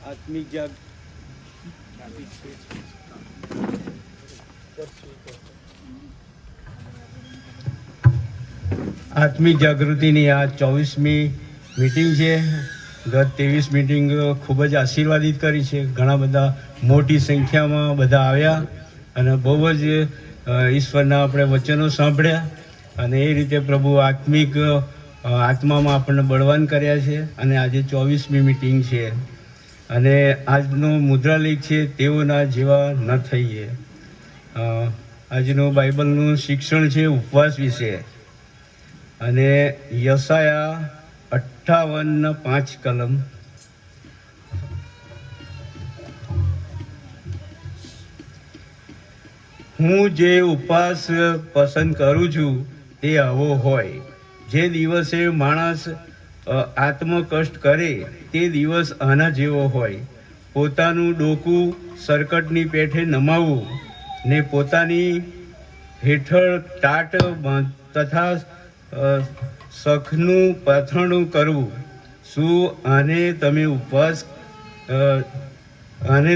આત્મિક જાગૃતિની આ 24મી મીટિંગ છે. ગત 23 મીટિંગ ખૂબ જ આશીર્વાદિત કરી છે. ઘણા બધા મોટી સંખ્યામાં બધા આવ્યા અને બહુ જ ઈશ્વરના આપણે વચનો સાંભળ્યા અને એ રીતે પ્રભુ આત્મામાં આપણને બળવાન કર્યા છે. અને આજે 24મી મીટિંગ છે અને આજનો મુદ્રાલેખ છે તેઓના જેવા ન થઈએ. આજનું બાઇબલનું શિક્ષણ છે ઉપવાસ વિશે અને યશાયા 58:5 કલમ. હું જે ઉપવાસ પસંદ કરું છું તે આવો હોય. જે દિવસે માણસ આત્મકષ્ટ કરે તે દિવસ આના જેવો હોય. પોતાનું ડોકું સરકટની પેઠે નમાવવું ને પોતાની હેઠળ ટાટ તથા સખનું પાથરણું કરવું. શું આને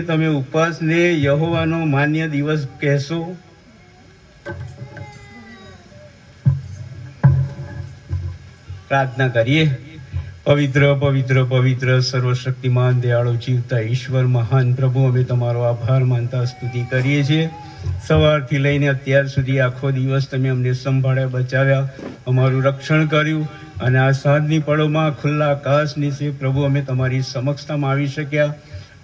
તમે ઉપવાસને યહોવાનો માન્ય દિવસ કહેશો? પ્રાર્થના કરીએ. પવિત્ર પવિત્ર પવિત્ર સર્વશક્તિમાન દયાળુ જીવતા ઈશ્વર મહાન પ્રભુ, અમે તમારો આભાર માનતા સ્તુતિ કરીએ છીએ. સવારથી લઈને અત્યાર સુધી આખો દિવસ તમે અમને સંભાળ્યા, બચાવ્યા, અમારું રક્ષણ કર્યું અને આ સાંજની પળોમાં ખુલ્લા આકાશ નીચે પ્રભુ અમે તમારી સમક્ષતામાં આવી શક્યા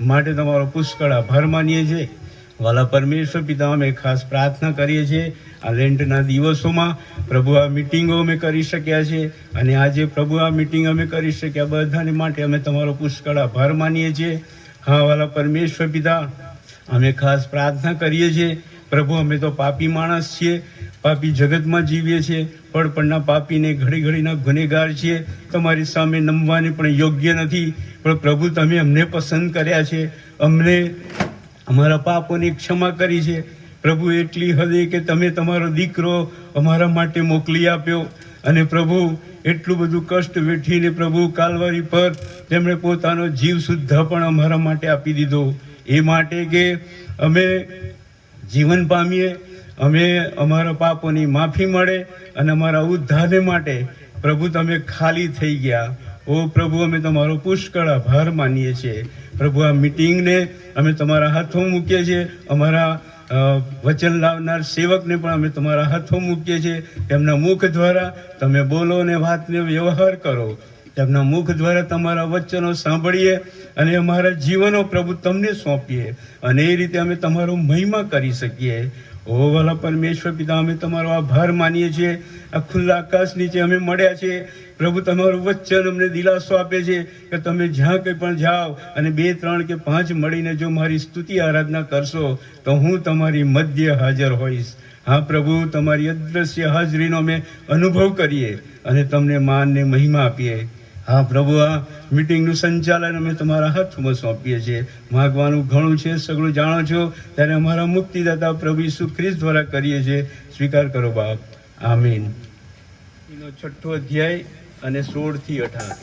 માટે તમારો પુષ્કળ આભાર માનીએ છીએ. વાલા પરમેશ્વર પિતા, અમે ખાસ પ્રાર્થના કરીએ છીએ આ લેન્ટના દિવસોમાં પ્રભુ આ મિટિંગો અમે કરી શક્યા છે અને આજે પ્રભુ આ મિટિંગ અમે કરી શક્યા બધાને માટે અમે તમારો પુષ્કળ આભાર માનીએ છીએ. હા વાલા પરમેશ્વર પિતા, અમે ખાસ પ્રાર્થના કરીએ છીએ પ્રભુ, અમે તો પાપી માણસ છીએ, પાપી જગતમાં જીવીએ છીએ, પડના પાપીને ઘડી ઘડીના ગુનેગાર છીએ, તમારી સામે નમવાને પણ યોગ્ય નથી. પણ પ્રભુ, તમે અમને પસંદ કર્યા છે, અમને અમારા પાપોની ક્ષમા કરી છે પ્રભુ. એટલી હદે કે તમે તમારો દીકરો અમારા માટે મોકલી આપ્યો અને પ્રભુ એટલું બધું કષ્ટ વેઠીને પ્રભુ કાલવારી પર તેમણે પોતાનો જીવ સુદ્ધા પણ અમારા માટે આપી દીધો. એ માટે કે અમે જીવન પામીએ, અમે અમારા પાપોની માફી મળે અને અમારા ઉદ્ધારને માટે પ્રભુ તમે ખાલી થઈ ગયા. ઓ પ્રભુ, અમે તમારો પુષ્કળ આભાર માનીએ છીએ પ્રભુ. આ મિટિંગને અમે તમારા હાથમાં મૂકીએ છીએ. અમારા વચન લાવનાર સેવકને પણ અમે તમારા હાથમાં મૂકીએ છીએ. તેમના મુખ દ્વારા તમે બોલો અને વાતને વ્યવહાર કરો. તેમના મુખ દ્વારા તમારા વચનો સાંભળીએ અને અમારા જીવનો પ્રભુ તમને સોંપીએ અને એ રીતે અમે તમારો મહિમા કરી શકીએ. ઓ વાલા પરમેશ્વર પિતા, અમે તમારો આભાર માનીએ છીએ. આ ખુલ્લા આકાશ નીચે અમે મળ્યા છીએ પ્રભુ. તમારું વચન અમને દિલાસો આપે છે કે તમે જ્યાં કંઈ પણ જાઓ અને 2, 3 કે 5 મળીને જો મારી સ્તુતિ આરાધના કરશો તો હું તમારી મધ્ય હાજર હોઈશ. હા પ્રભુ, તમારી અદ્રશ્ય હાજરીનો અમે અનુભવ કરીએ અને તમને માન ને મહિમા આપીએ. હા પ્રભુ, આ મિટિંગનું સંચાલન અમે તમારા હાથમાં સોંપીએ છીએ. માગવાનું ઘણું છે, સગળું જાણો છો, ત્યારે અમારા મુક્તિદાતા પ્રભુ ઈસુ ખ્રિસ્ત દ્વારા કરીએ છીએ. સ્વીકાર કરો બાપ. આમીન. એનો 6ઠ્ઠો અધ્યાય અને 16 થી 18.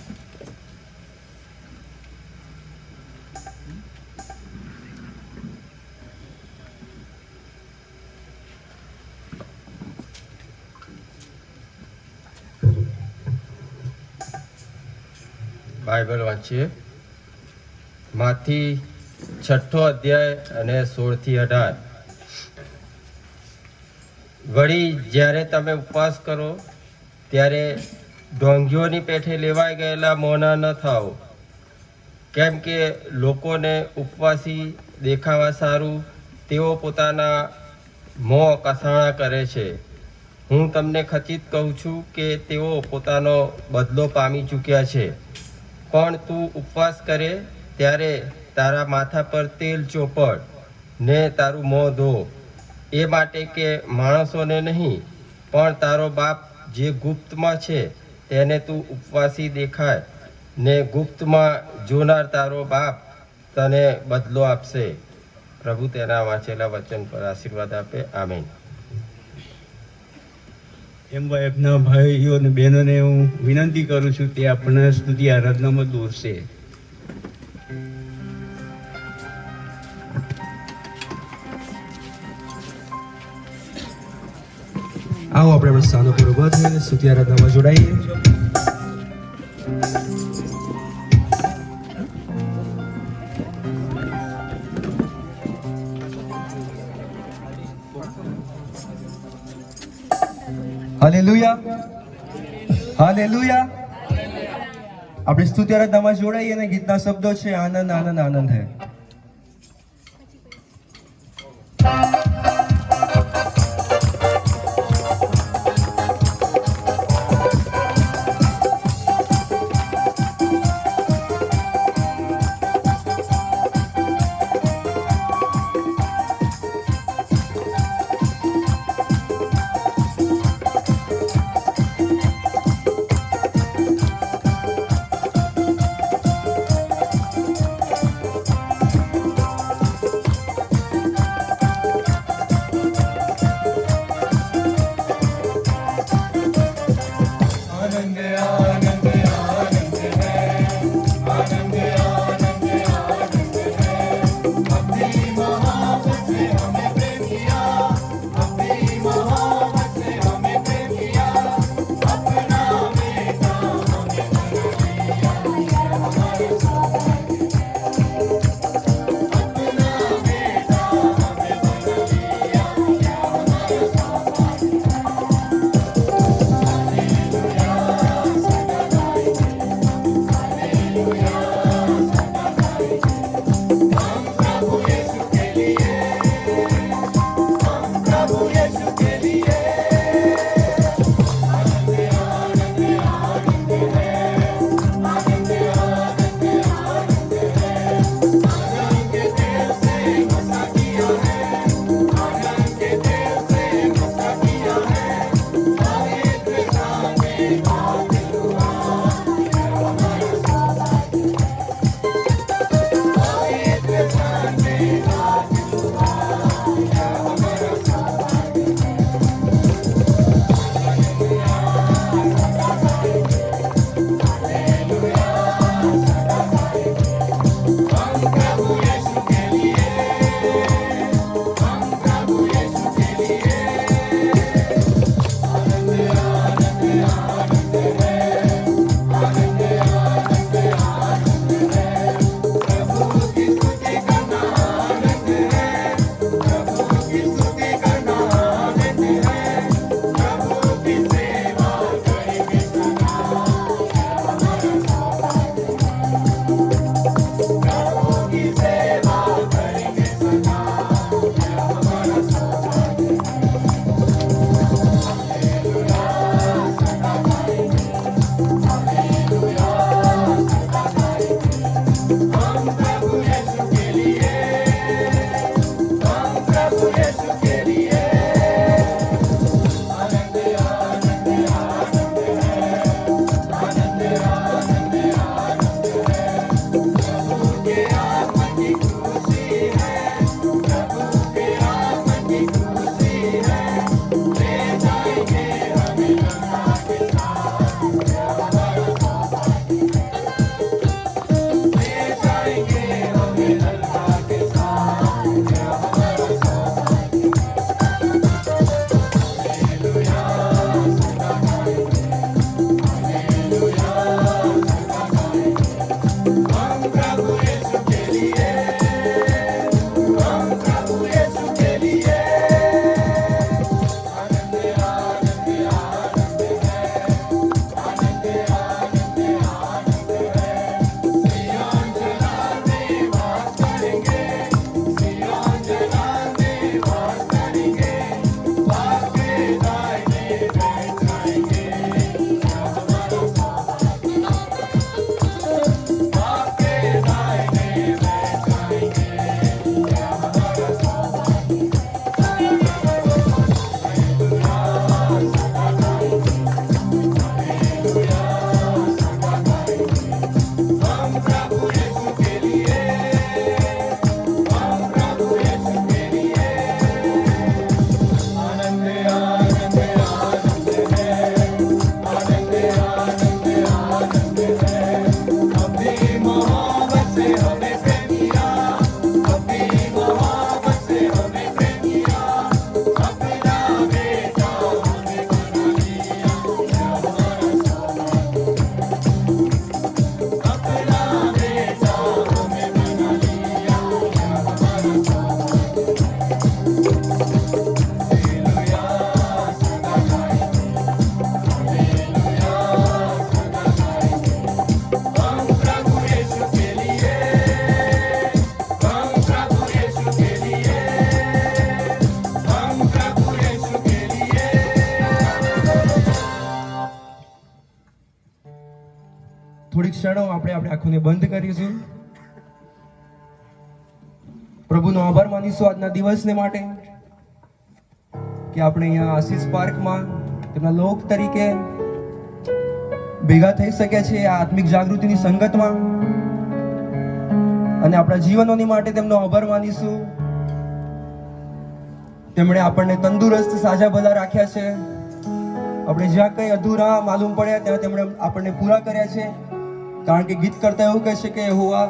બાઇબલ વાંચીએ. માંથી 6ઠ્ઠો અધ્યાય અને 16 થી 18. વળી જ્યારે તમે ઉપવાસ કરો ત્યારે ઢોંગીઓની પેઠે લેવાઈ ગયેલા મોના ન થાઓ, કેમ કે લોકોને ઉપવાસી દેખાવા સારું તેઓ પોતાના મોં કસાણા કરે છે. હું તમને ખચિત કહું છું કે તેઓ પોતાનો બદલો પામી ચૂક્યા છે. પણ તું ઉપવાસ કરે ત્યારે તારા માથા પર તેલ ચોપડ ને તારું મોં ધો, એ માટે કે માણસોને નહીં પણ તારો બાપ જે ગુપ્તમાં છે તેને તું ઉપવાસી દેખાય, ને ગુપ્તમાં જોનાર તારો બાપ તને બદલો આપશે. પ્રભુ તેના વાંચેલા વચન પર આશીર્વાદ આપે. આમીન. એમ વાયફના ભાઈઓ અને બહેનોને હું વિનંતી કરું છું તે આપણને સ્તુતિ આરાધનામાં દોરશે. આવો આપણે આપણા સ્થાનો પર ઊભા થઈને સ્તુતિ આરાધનામાં જોડાઈએ. Hallelujah, hallelujah. આપણે સ્તુતિ આરાધનામાં જોડાઈએ અને ગીતના શબ્દો છે આનંદ આનંદ આનંદ હે. થોડી ક્ષણો આપણે આપણી આંખોને બંધ કરીશું. પ્રભુનો આભાર માનીશું આજના દિવસને માટે કે આપણે અહીંયા આશીષ પાર્કમાં તેમના લોક તરીકે ભેગા થઈ શક્યા છે આ આત્મિક જાગૃતિની સંગતમાં, અને આપણા જીવનોની માટે તેમનો આભાર માનીશું. તેમણે આપણને તંદુરસ્ત સાજા ભલા રાખ્યા છે. આપણે જ્યાં કંઈ અધૂરા માલુમ પડ્યા ત્યાં તેમણે આપણને પૂરા કર્યા છે. કારણ કે ગીત કરતા એવું કહે છે કે યહોવા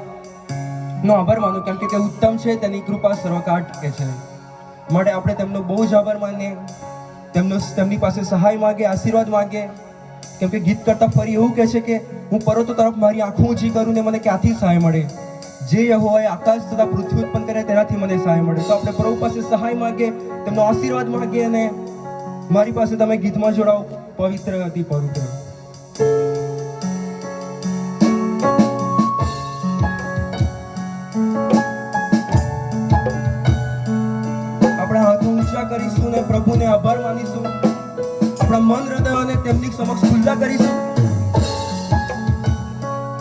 નો આભાર માનો, કેમ કે તે ઉત્તમ છે, તેની કૃપા સર્વકાળ ટકે છે. માટે આપણે તેમનો બહુ જ આભાર માનીએ, તેમની પાસે સહાય માગે, આશીર્વાદ માગે. કેમ કે ગીત કરતા ફરી એવું કહે છે કે હું પર્વતો તરફ મારી આંખો ઊંચી કરું ને મને ક્યાંથી સહાય મળે? જે યહોવાએ આકાશ તથા પૃથ્વી ઉત્પન્ન કરે તેનાથી મને સહાય મળે. તો આપણે પ્રભુ પાસે સહાય માગે, તેમનો આશીર્વાદ માગે, અને મારી પાસે તમે ગીતમાં જોડાઓ, પવિત્ર અતિ પવિત્ર. આપણા હાથો ઊંચા કરીશું ને પ્રભુને આભાર માનીશું. આપણા મન હૃદયોને તેમની સમક્ષ ખુલ્લા કરીશું,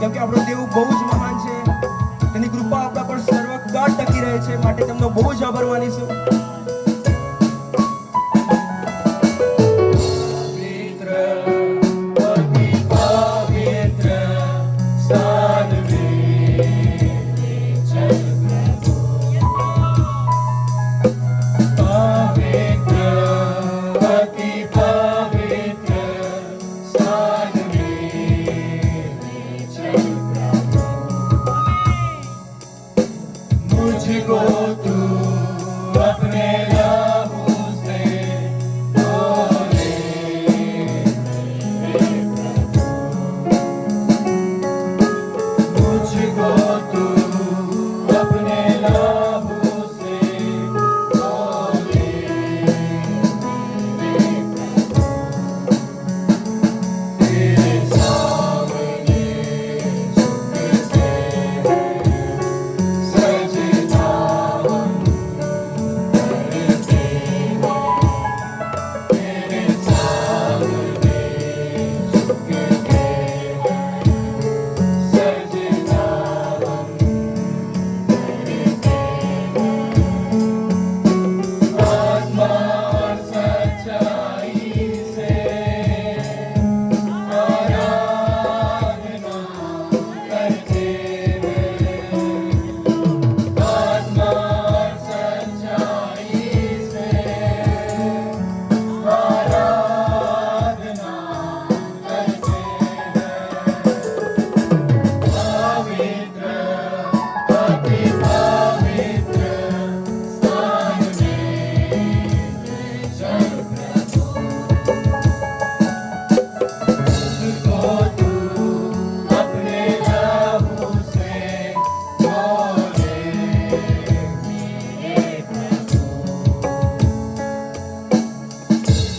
કેમ કે આપણો દેવ બહુ જ મહાન છે, તેની કૃપા આપણા પર સર્વકાળ ટકી રહે છે. માટે તેમનો બહુ જ આભાર માનીશું.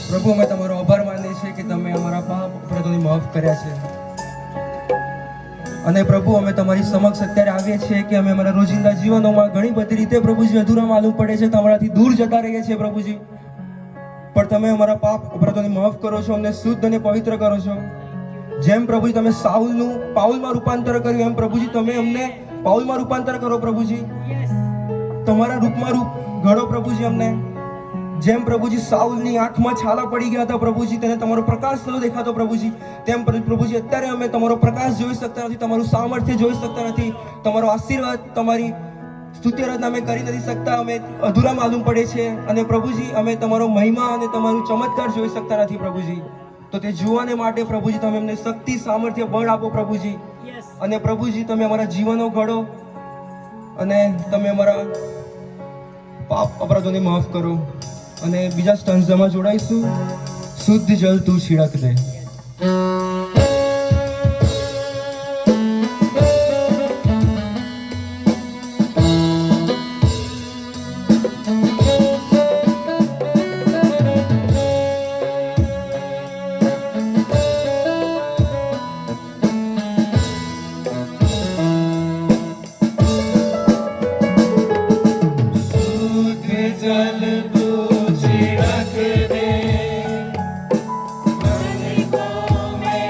પ્રભુ, અમે તમારો આભાર માનીએ છીએ કે તમે અમારા પાપ અપરાધોને માફ કર્યા છે. અને પ્રભુ, અમે તમારી સમક્ષ અત્યારે આવીએ છીએ કે અમે અમારા રોજિંદા જીવનોમાં ઘણી બધી રીતે પ્રભુજી અધૂરા માલુમ પડે છે, તમારાથી દૂર જતા રહીએ છીએ પ્રભુજી. પણ તમે અમારા પાપ અપરાધોને માફ કરો છો, અમને શુદ્ધ અને પવિત્ર કરો છો. જેમ પ્રભુજી તમે સાઉલનું પાઉલમાં રૂપાંતર કર્યું, એમ પ્રભુજી તમે અમને પાઉલમાં રૂપાંતર કરો પ્રભુજી. તમારા રૂપમાં રૂપ ઘડો પ્રભુજી અમને. જેમ પ્રભુજી સાઉલની આંખમાં છાલા પડી ગયા હતા પ્રભુજી, તેને તમારો પ્રકાશ નતો દેખાતો પ્રભુજી, તેમ પ્રભુજી અત્યારે અમે તમારો પ્રકાશ જોઈ શકતા નથી, તમારું સામર્થ્ય જોઈ શકતા નથી, તમારો આશીર્વાદ, તમારી સ્તુતિ આરાધના અમે કરી નથી શકતા, અમે અધૂરા માલુમ પડે છે. અને પ્રભુજી અમે તમારો મહિમા અને તમારું ચમત્કાર જોઈ શકતા નથી પ્રભુજી. તો તે જોવાને માટે પ્રભુજી તમે અમને શક્તિ, સામર્થ્ય, બળ આપો પ્રભુજી. અને પ્રભુજી તમે અમારા જીવનો ઘડો, અને તમે અમારા પાપ અપરાધોને માફ કરો. અને બીજા સ્ટન્સમાં જોડાઈશું. શુદ્ધ જલ તું છીડક દે. छिड़क दे, मन को मैं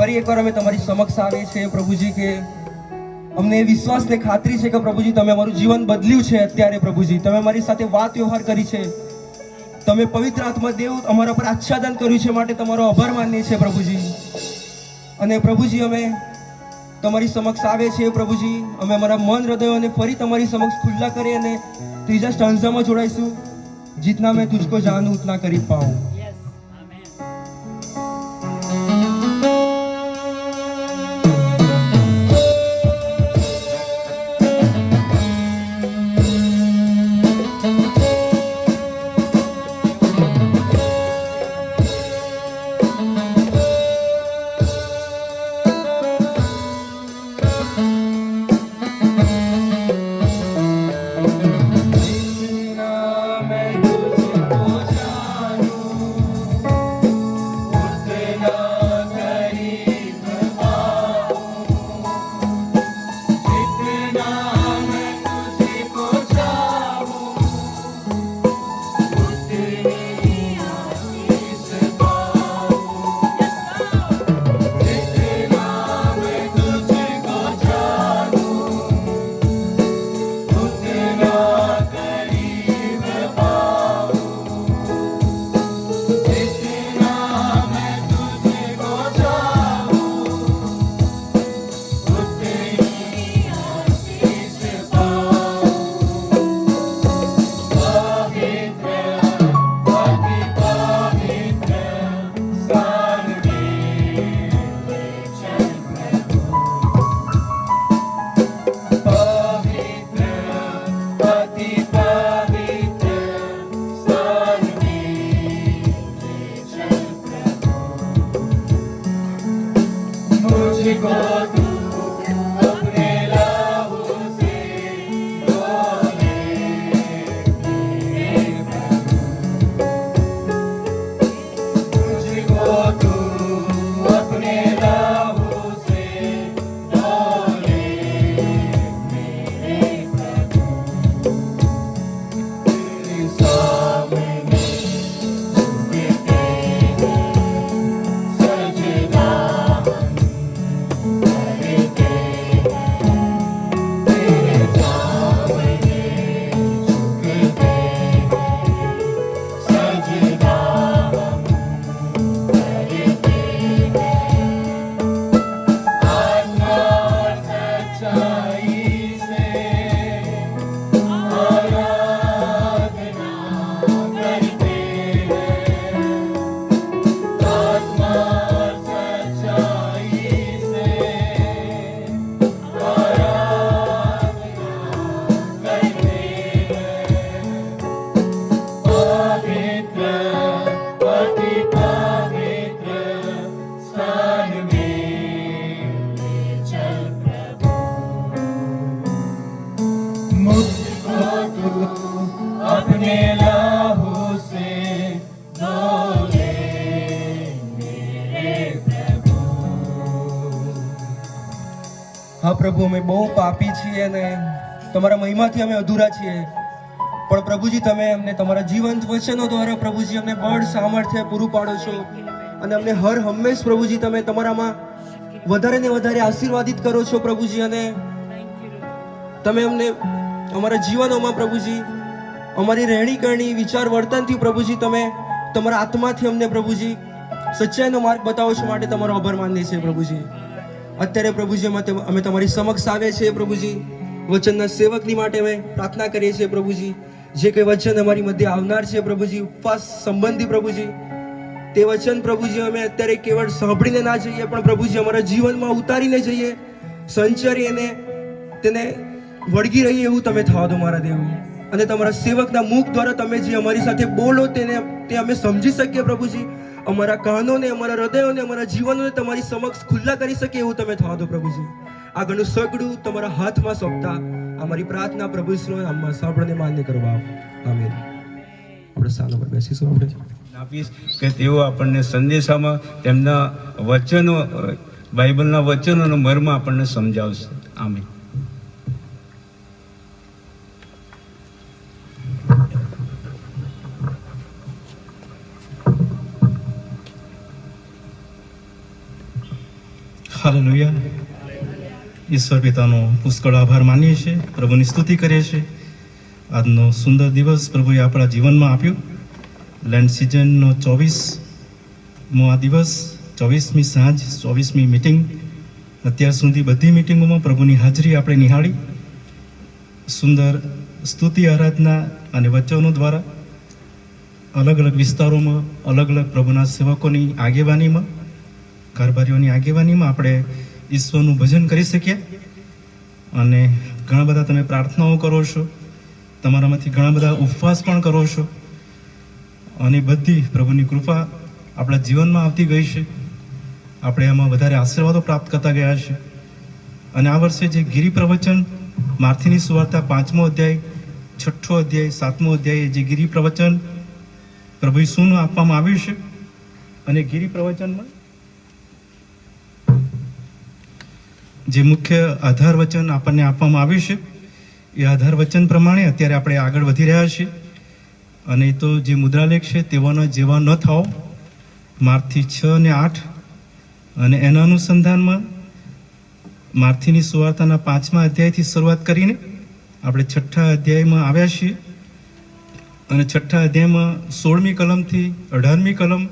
ફરી એકવાર અમે તમારી સમક્ષ આવીએ છીએ પ્રભુજી કે અમને એ વિશ્વાસ ને ખાતરી છે કે પ્રભુજી તમે અમારું જીવન બદલ્યું છે. અત્યારે પ્રભુજી તમે અમારી સાથે વાત વ્યવહાર કરી છે, તમે પવિત્ર આત્મા દેવ અમારા પર આચ્છાદન કર્યું છે, માટે તમારો આભાર માનીએ છીએ પ્રભુજી. અને પ્રભુજી અમે તમારી સમક્ષ આવે છે પ્રભુજી, અમે અમારા મન હૃદયોને ફરી તમારી સમક્ષ ખુલ્લા કરી અને ત્રીજા સ્ટાન્ઝામાં જોડાઈશું, जितना मैं तुझको जानूं उतना करीब पाऊं. હા પ્રભુ, અમે બહુ પાપી છીએ અને તમારા મહિમાથી અમે અધૂરા છીએ, પણ પ્રભુજી તમે અમને તમારા જીવંત વચનો દ્વારા પ્રભુજી અમને બળ સામર્થ્ય પૂરું પાડો છો અને અમને હર હંમેશ પ્રભુજી તમે તમારામાં વધારે ને વધારે આશીર્વાદિત કરો છો પ્રભુજી. અને તમે અમને અમારા જીવનોમાં પ્રભુજી અમારી રહેણી કરણી વિચાર વર્તનથી પ્રભુજી તમે તમારા આત્માથી અમને પ્રભુજી સચ્ચાઈનો માર્ગ બતાવો છો, માટે તમારો આભાર માનીએ છીએ પ્રભુજી. અત્યારે પ્રભુજી અમે તમારી સમક્ષ આવ્યા છીએ પ્રભુજી, વચનના સેવકની માટે અમે પ્રાર્થના કરીએ છીએ પ્રભુજી. જે કંઈ વચન અમારી મધ્ય આવનાર છે પ્રભુજી, ઉપવાસ સંબંધી પ્રભુજી, તે વચન પ્રભુજી અમે અત્યારે કેવળ સાંભળીને ના જઈએ, પણ પ્રભુજી અમારા જીવનમાં ઉતારીને જઈએ, સંચરી અને તેને વળગી રહીએ એવું તમે થવા દો મારા દેવ. અને તમારા સેવકના મુખ દ્વારા તમે જે અમારી સાથે બોલો તે અમે સમજી શકીએ પ્રભુજી. અમારા કાનોને, અમારા હૃદયોને, અમારા જીવનોને તમારી સમક્ષ ખુલ્લા કરી શકીએ એવું તમે થવા દો પ્રભુજી. આગળનું સગડું તમારા હાથમાં સોંપતા અમારી પ્રાર્થના પ્રભુ ઈસુના નામમાં સાંભળને માન્ય કરો બાપ. આમેન. આપણે સ્થાનો પર બેસીશું. આપણે આપીશ કે તેઓ આપણને સંદેશામાં તેમના વચનો, બાઇબલના વચનોનો મર્મ આપણને સમજાવશે. આમેન. હાલેલુયા. ઈશ્વર પિતાનો પુષ્કળ આભાર માનીએ છીએ, પ્રભુની સ્તુતિ કરીએ છીએ. આજનો સુંદર દિવસ પ્રભુએ આપણા જીવનમાં આપ્યો. લેન્ડ સિઝનનો 24મો આ દિવસ, 24મી સાંજ, 24મી મિટિંગ. અત્યાર સુધી બધી મિટિંગોમાં પ્રભુની હાજરી આપણે નિહાળી. સુંદર સ્તુતિ, આરાધના અને વચનો દ્વારા અલગ અલગ વિસ્તારોમાં અલગ અલગ પ્રભુના સેવકોની આગેવાનીમાં, કારભારીઓની આગેવાનીમાં આપણે ઈશ્વરનું ભજન કરી શકીએ. અને ઘણા બધા તમે પ્રાર્થનાઓ કરો છો, તમારામાંથી ઘણા બધા ઉપવાસ પણ કરો છો, અને બધી પ્રભુની કૃપા આપણા જીવનમાં આવતી ગઈ છે. આપણે એમાં વધારે આશીર્વાદો પ્રાપ્ત કરતા ગયા છે. અને આ વર્ષે જે ગિરી પ્રવચન, માર્થીની સુવાર્તા 5મો અધ્યાય, 6ઠ્ઠો અધ્યાય, 7મો અધ્યાય, જે ગિરી પ્રવચન પ્રભુ ઈસુનું આપવામાં આવ્યું છે. અને ગિરી પ્રવચનમાં જે મુખ્ય આધાર વચન આપણને આપવામાં આવ્યું છે, એ આધાર વચન પ્રમાણે અત્યારે આપણે આગળ વધી રહ્યા છીએ. અને એ તો જે મુદ્રાલેખ છે તેઓના જેવા ન થાઓ, માર્થી 6 અને 8. અને એના અનુસંધાનમાં માર્થીની સુવાર્તાના 5મા અધ્યાયથી શરૂઆત કરીને આપણે 6ઠ્ઠા અધ્યાયમાં આવ્યા છીએ. અને 6ઠ્ઠા અધ્યાયમાં 16મી કલમથી 18મી કલમ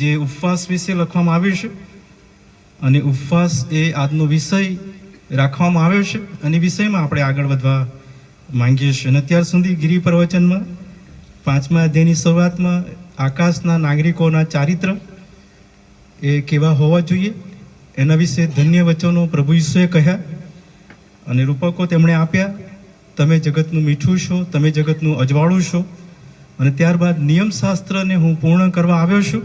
જે ઉપવાસ વિશે લખવામાં આવ્યું છે. અને ઉપવાસ એ આજનો વિષય રાખવામાં આવ્યો છે, અને વિષયમાં આપણે આગળ વધવા માંગીએ છીએ. અને અત્યાર સુધી ગિરી પ્રવચનમાં 5મા અધ્યાયની શરૂઆતમાં આકાશના નાગરિકોના ચારિત્ર એ કેવા હોવા જોઈએ એના વિશે ધન્ય વચનો પ્રભુ ઈસુએ કહ્યા અને રૂપકો તેમણે આપ્યા. તમે જગતનું મીઠું છો, તમે જગતનું અજવાળું છો. અને ત્યારબાદ નિયમશાસ્ત્રને હું પૂર્ણ કરવા આવ્યો છું.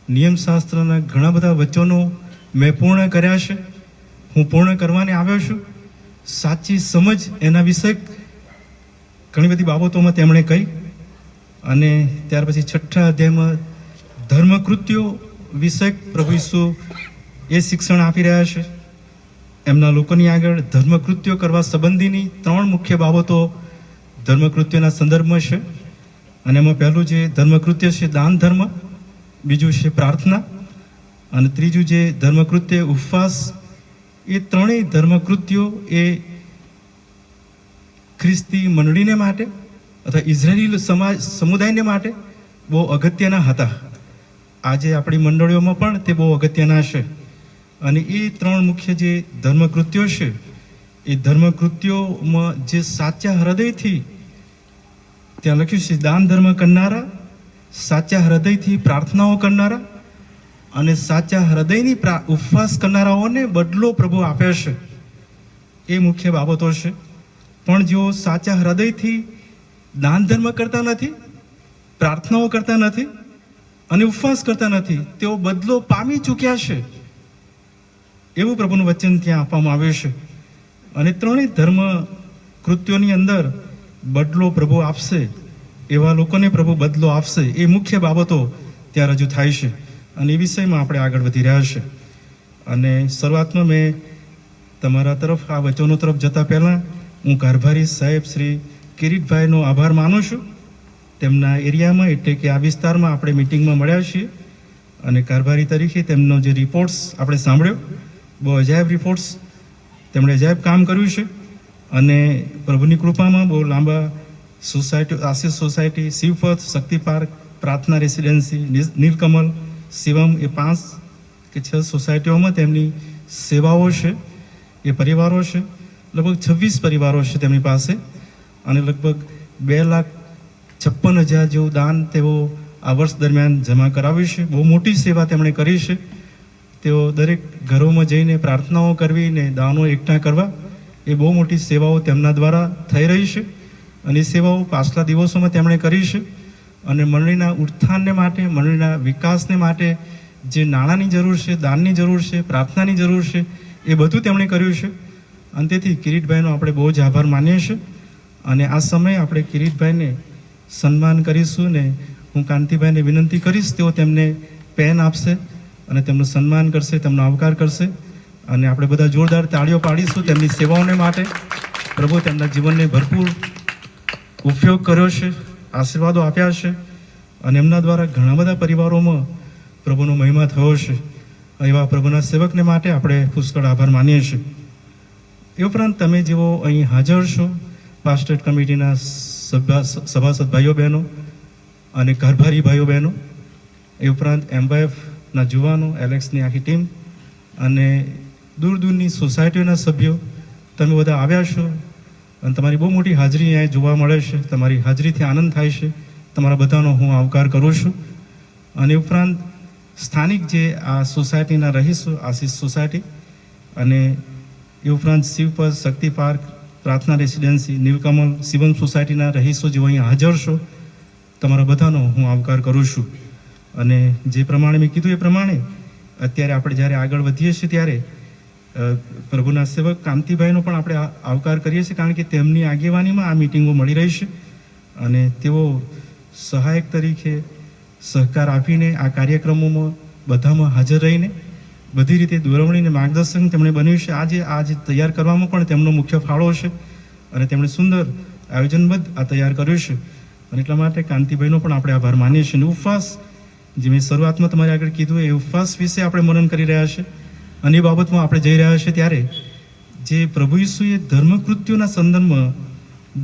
નિયમશાસ્ત્રના ઘણા બધા વચનો મેં પૂર્ણ કર્યા છે, હું પૂર્ણ કરવાને આવ્યો છું. સાચી સમજ એના વિશે ઘણી બધી બાબતોમાં તેમણે કહી. અને ત્યાર પછી 6ઠ્ઠા અધ્યાયમાં ધર્મકૃત્યો વિશે પ્રભુ ઈસુ એ શિક્ષણ આપી રહ્યા છે. એમના લોકોની આગળ ધર્મકૃત્યો કરવા સંબંધીની 3 મુખ્ય બાબતો ધર્મકૃત્યોના સંદર્ભમાં છે. અને એમાં પહેલું જે ધર્મકૃત્ય છે દાન ધર્મ, બીજું છે પ્રાર્થના, અને ત્રીજું જે ધર્મકૃત્ય ઉપવાસ. એ ત્રણેય ધર્મકૃત્યો એ ખ્રિસ્તી મંડળીને માટે અથવા ઇઝરાયેલી સમાજ સમુદાયને માટે બહુ અગત્યના હતા. આજે આપણી મંડળીઓમાં પણ તે બહુ અગત્યના છે. અને એ 3 મુખ્ય જે ધર્મકૃત્યો છે, એ ધર્મકૃત્યોમાં જે સાચા હૃદયથી, ત્યાં લખ્યું છે દાન ધર્મ કરનારા, સાચા હૃદયથી પ્રાર્થનાઓ કરનારા અને સાચા હૃદયની ઉપવાસ કરનારાઓને બદલો પ્રભુ આપ્યો છે. એ મુખ્ય બાબતો છે. પણ જેઓ સાચા હૃદયથી દાન ધર્મ કરતા નથી, પ્રાર્થનાઓ કરતા નથી અને ઉપવાસ કરતા નથી, તેઓ બદલો પામી ચૂક્યા છે, એવું પ્રભુનું વચન ત્યાં આપવામાં આવ્યું છે. અને 3 ધર્મ કૃત્યોની અંદર બદલો પ્રભુ આપશે, એવા લોકોને પ્રભુ બદલો આપશે. એ મુખ્ય બાબતો ત્યાં રજૂ થાય છે. અને એ વિષયમાં આપણે આગળ વધી રહ્યા છે. અને શરૂઆતમાં મેં તમારા તરફ આ વચનો તરફ જતા પહેલાં હું કારભારી સાહેબ શ્રી કિરીટભાઈનો આભાર માનું છું. તેમના એરિયામાં એટલે કે આ વિસ્તારમાં આપણે મિટિંગમાં મળ્યા છીએ. અને કારભારી તરીકે તેમનો જે રિપોર્ટ્સ આપણે સાંભળ્યો, બહુ અજાયબ રિપોર્ટ્સ, તેમણે અજાયબ કામ કર્યું છે. અને પ્રભુની કૃપામાં બહુ લાંબા સોસાયટી, આશીષ સોસાયટી, શિવપથ, શક્તિ પાર્ક, પ્રાર્થના રેસિડેન્સી, નીલકમલ, શિવમ, એ 5 કે 6 સોસાયટીઓમાં તેમની સેવાઓ છે. એ પરિવારો છે, લગભગ 26 પરિવારો છે તેમની પાસે. અને લગભગ 2,56,000 જેવું દાન તેઓ આ વર્ષ દરમિયાન જમા કરાવ્યું છે. બહુ મોટી સેવા તેમણે કરી છે. તેઓ દરેક ઘરોમાં જઈને પ્રાર્થનાઓ કરવી ને દાનો એકઠા કરવા, એ બહુ મોટી સેવાઓ તેમના દ્વારા થઈ રહી છે. અને એ સેવાઓ પાછલા દિવસોમાં તેમણે કરી છે. અને મંડળીના ઉત્થાનને માટે, મંડળીના વિકાસને માટે જે નાણાંની જરૂર છે, દાનની જરૂર છે, પ્રાર્થનાની જરૂર છે, એ બધું તેમણે કર્યું છે. અને તેથી કિરીટભાઈનો આપણે બહુ જ આભાર માનીએ છીએ. અને આ સમયે આપણે કિરીટભાઈને સન્માન કરીશું. ને હું કાંતિભાઈને વિનંતી કરીશ, તેઓ તેમને પેન આપશે અને તેમનું સન્માન કરશે, તેમનો આવકાર કરશે. અને આપણે બધા જોરદાર તાળીઓ પાડીશું તેમની સેવાઓને માટે. પ્રભુ તેમના જીવનને ભરપૂર ઉપયોગ કર્યો છે, આશીર્વાદો આપ્યા છે. અને એમના દ્વારા ઘણા બધા પરિવારોમાં પ્રભુનો મહિમા થયો છે. એવા પ્રભુના સેવકને માટે આપણે પુષ્કળ આભાર માનીએ છીએ. એ ઉપરાંત તમે જેઓ અહીં હાજર છો, પાસ્ટેટ કમિટીના સભાસદ ભાઈઓ બહેનો અને કારભારી ભાઈઓ બહેનો, એ ઉપરાંત એમવાયએફના જુવાનો, એલેક્સની આખી ટીમ અને દૂર દૂરની સોસાયટીઓના સભ્યો, તમે બધા આવ્યા છો અને તમારી બહુ મોટી હાજરી અહીંયા જોવા મળે છે. તમારી હાજરીથી આનંદ થાય છે. તમારા બધાનો હું આવકાર કરું છું. અને ઉપરાંત સ્થાનિક જે આ સોસાયટીના રહીશો, આશીષ સોસાયટી, અને એ ઉપરાંત શિવપદ, શક્તિ પાર્ક, પ્રાર્થના રેસિડેન્સી, નીલકમલ, શિવમ સોસાયટીના રહીશો જેઓ અહીં હાજર છો, તમારા બધાનો હું આવકાર કરું છું. અને જે પ્રમાણે મેં કીધું એ પ્રમાણે અત્યારે આપણે જ્યારે આગળ વધીએ છીએ ત્યારે પ્રભુના સેવક કાંતિભાઈનો પણ આપણે આવકાર કરીએ છીએ, કારણ કે તેમની આગેવાનીમાં આ મિટિંગો મળી રહી છે અને તેઓ સહાયક તરીકે સહકાર આપીને આ કાર્યક્રમોમાં બધામાં હાજર રહીને બધી રીતે દોરવણીને માર્ગદર્શન તેમણે બન્યું છે. આજે તૈયાર કરવામાં પણ તેમનો મુખ્ય ફાળો છે અને તેમણે સુંદર આયોજનબદ્ધ આ તૈયાર કર્યું છે. અને એટલા માટે કાંતિભાઈનો પણ આપણે આભાર માનીએ છીએ. અને ઉપવાસ, જે મેં શરૂઆતમાં તમારી આગળ કીધું, એ ઉપવાસ વિશે આપણે મનન કરી રહ્યા છીએ અને એ બાબતમાં આપણે જઈ રહ્યા છીએ ત્યારે જે પ્રભુ ઈસુએ ધર્મકૃત્યોના સંદર્ભમાં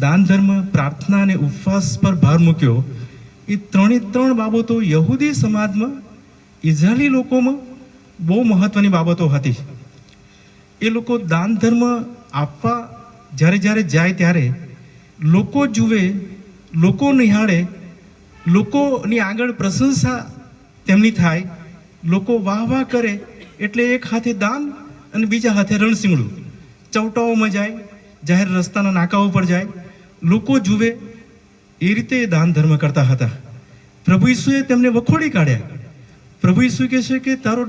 દાન, ધર્મ, પ્રાર્થના અને ઉપવાસ પર ભાર મૂક્યો, એ ત્રણ બાબતો યહૂદી સમાજમાં, ઇઝરાયલી લોકોમાં બહુ મહત્વની બાબતો હતી. એ લોકો દાન ધર્મ આપવા જ્યારે જાય ત્યારે લોકો જુએ, લોકો નિહાળે, લોકોની આગળ પ્રશંસા તેમની થાય, લોકો વાહ કરે, એટલે એક હાથે દાન અને બીજા હાથે રણસીંગડું. ચૌટાઓમાં જાય, જાહેર રસ્તાના નાકાઓ પર જાય, લોકો જુએ, એ રીતે દાન ધર્મ કરતા હતા. પ્રભુ ઈસુએ તેમને વખોડી કાઢ્યા. પ્રભુ ઈસુ કહે છે કે તારો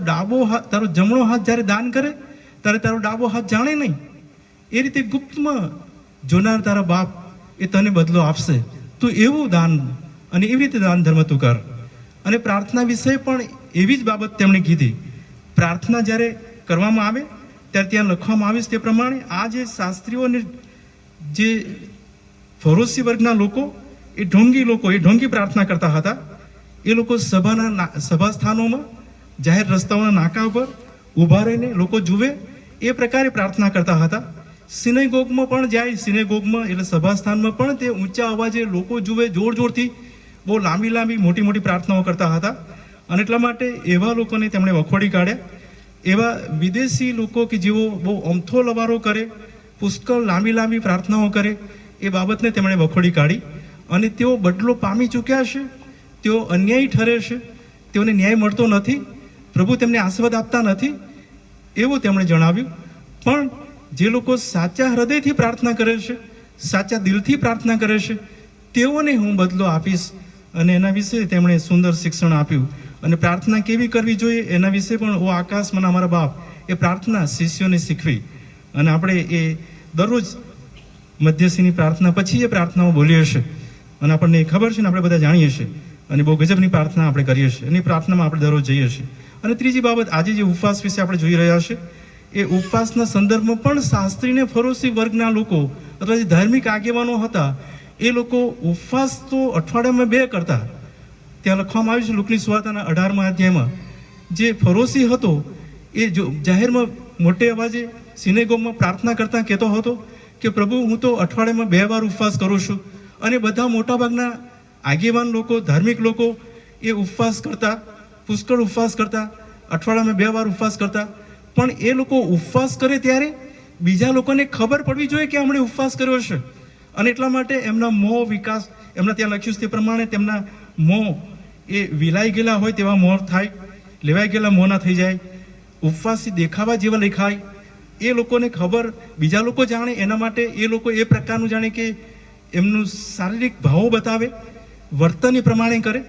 જમણો હાથ જ્યારે દાન કરે ત્યારે તારો ડાબો હાથ જાણે નહીં. એ રીતે ગુપ્તમાં જોનાર તારા બાપ એ તને બદલો આપશે. તું એવું દાન અને એવી રીતે દાન ધર્મ તું કર. અને પ્રાર્થના વિશે પણ એવી જ બાબત તેમણે કીધી. પ્રાર્થના જ્યારે કરવામાં આવે ત્યારે ત્યાં લખવામાં આવે છે તે પ્રમાણે આ જે શાસ્ત્રીઓ અને જે ફરોશી વર્ગના લોકો, એ ઢોંગી પ્રાર્થના કરતા હતા. એ લોકો સભા સ્થાનોમાં, જાહેર રસ્તાઓના નાકા ઉપર ઊભા રહીને લોકો જુએ એ પ્રકારે પ્રાર્થના કરતા હતા. સિનેગોગમાં પણ જાય, સિનેગોગમાં એટલે સભા સ્થાનમાં પણ તે ઊંચા અવાજે લોકો જુએ, જોરથી બહુ લાંબી મોટી પ્રાર્થનાઓ કરતા હતા. અને એટલા માટે એવા લોકોને તેમણે વખોડી કાઢ્યા. એવા વિદેશી લોકો કે જેઓ બહુ અમથો લવારો કરે, પુષ્કળ લાંબી પ્રાર્થનાઓ કરે, એ બાબતને તેમણે વખોડી કાઢી. અને તેઓ બદલો પામી ચૂક્યા છે, તેઓ અન્યાયી ઠરે છે, તેઓને ન્યાય મળતો નથી, પ્રભુ તેમને આશીર્વાદ આપતા નથી, એવું તેમણે જણાવ્યું. પણ જે લોકો સાચા હૃદયથી પ્રાર્થના કરે છે, સાચા દિલથી પ્રાર્થના કરે છે, તેઓને હું બદલો આપીશ. અને એના વિશે તેમણે સુંદર શિક્ષણ આપ્યું. અને પ્રાર્થના કેવી કરવી જોઈએ એના વિશે પણ ઓ આકાશમાંના અમારા બાપ એ પ્રાર્થના શિષ્યોને શીખવી. અને આપણે એ દરરોજ મધ્યસ્થીની પ્રાર્થના પછી એ પ્રાર્થનાઓ બોલીએ છીએ અને આપણને ખબર છે ને, આપણે બધા જાણીએ છીએ અને બહુ ગજબની પ્રાર્થના આપણે કરીએ છીએ અને એ પ્રાર્થનામાં આપણે દરરોજ જઈએ છીએ. અને ત્રીજી બાબત, આજે જે ઉપવાસ વિશે આપણે જોઈ રહ્યા છે, એ ઉપવાસના સંદર્ભમાં પણ શાસ્ત્રીને ફરોશી વર્ગના લોકો અથવા જે ધાર્મિક આગેવાનો હતા, એ લોકો ઉપવાસ તો અઠવાડિયામાં 2 કરતા. ત્યાં લખવામાં આવ્યું છે લુકની સુવાર્તાના 18મા અધ્યાયમાં, જે ફરોશી હતો એ જો જાહેરમાં મોટે અવાજે સિનેગોગમાં પ્રાર્થના કરતા કહેતો હતો કે પ્રભુ, હું તો અઠવાડિયામાં 2 વાર ઉપવાસ કરું છું. અને બધા મોટાભાગના આગેવાન લોકો, ધાર્મિક લોકો એ ઉપવાસ કરતા, પુષ્કળ ઉપવાસ કરતા, અઠવાડિયામાં 2 વાર ઉપવાસ કરતા. પણ એ લોકો ઉપવાસ કરે ત્યારે બીજા લોકોને ખબર પડવી જોઈએ કે એમણે ઉપવાસ કર્યો છે. અને એટલા માટે એમના મોં વિકાસ, એમના ત્યાં લખ્યું છે તે પ્રમાણે તેમના મોં એ વિલાઈ ગયેલા હોય તેવા મોં થાય, લેવાઈ ગયેલા મોં ના થઈ જાય, ઉપવાસી દેખાવા જેવા દેખાય. એ લોકોને ખબર, બીજા લોકો જાણે, એના માટે એ લોકો એ પ્રકારનું જાણે કે એમનું શારીરિક ભાવો બતાવે, વર્તન એ પ્રમાણે કરે.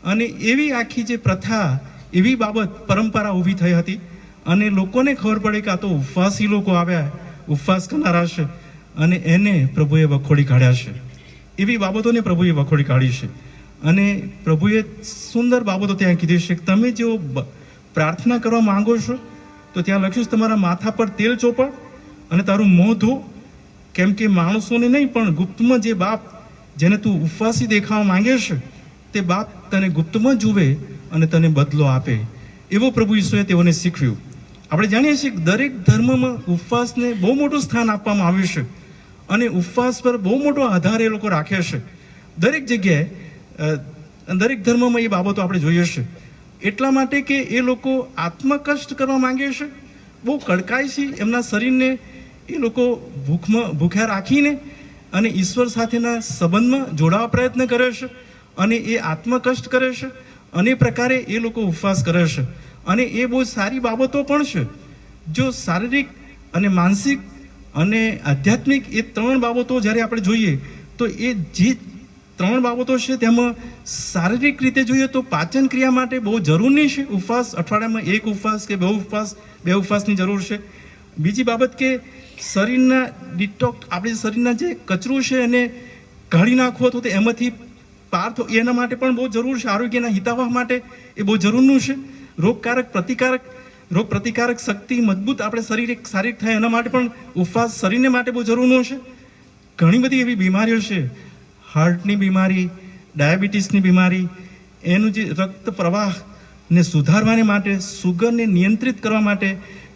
અને એવી આખી જે પ્રથા, એવી બાબત, પરંપરા ઊભી થઈ હતી. અને લોકોને ખબર પડે કે આ તો ઉપવાસી લોકો આવ્યા, ઉપવાસ કરનારા છે, અને એને પ્રભુએ વખોડી કાઢ્યા છે. એવી બાબતોને પ્રભુએ વખોડી કાઢી છે. અને પ્રભુએ સુંદર બાબતો ત્યાં કીધી છે કે તમે જો પ્રાર્થના કરવા માંગો છો તો ત્યાં લખ્યું છે તમારા માથા પર તેલ ચોપડ અને તારું મોં ધો, કેમ કે માણસોને નહીં પણ ગુપ્તમાં જે બાપ, જેને તું ઉપવાસી દેખાવા માંગે છે, તે બાપ તને ગુપ્તમાં જુએ અને તને બદલો આપે. એવો પ્રભુ ઈસુએ તેઓને શીખવ્યું. આપણે જાણીએ છીએ કે દરેક ધર્મમાં ઉપવાસને બહુ મોટું સ્થાન આપવામાં આવ્યું છે અને ઉપવાસ પર બહુ મોટો આધાર એ લોકો રાખે છે. દરેક જગ્યાએ દરેક ધર્મમાં એ બાબતો આપણે જોઈએ છે. એટલા માટે કે એ લોકો આત્મકષ્ટ કરવા માંગે છે, બહુ કડકાઈથી એમના શરીરને એ લોકો ભૂખ્યા રાખીને અને ઈશ્વર સાથેના સંબંધમાં જોડાવા પ્રયત્ન કરે છે અને એ આત્મકષ્ટ કરે છે અને એ પ્રકારે એ લોકો ઉપવાસ કરે છે. અને એ બહુ સારી બાબતો પણ છે. જો શારીરિક અને માનસિક અને આધ્યાત્મિક એ ત્રણ બાબતો જ્યારે આપણે જોઈએ તો એ જે ત્રણ બાબતો છે તેમાં શારીરિક રીતે જોઈએ તો પાચન ક્રિયા માટે બહુ જરૂરી છે ઉપવાસ. અઠવાડિયામાં એક ઉપવાસ કે બે ઉપવાસની જરૂર છે. બીજી બાબત કે શરીરના ડિટોક્સ, આપણે શરીરના જે કચરું છે એને કાઢી નાખવો તો એમાંથી પાર થવો એના માટે પણ બહુ જરૂર છે. આરોગ્યના હિતાવહ માટે એ બહુ જરૂરનું છે. રોગ પ્રતિકારક શક્તિ મજબૂત આપણે શારીરિક થાય એના માટે પણ ઉપવાસ શરીરને માટે બહુ જરૂરનું છે. ઘણી બધી એવી બીમારીઓ છે, હાર્ટની બીમારી, ડાયાબિટીસની બીમારી, એનું જે રક્ત પ્રવાહને સુધારવાને માટે, સુગરને નિયંત્રિત કરવા માટે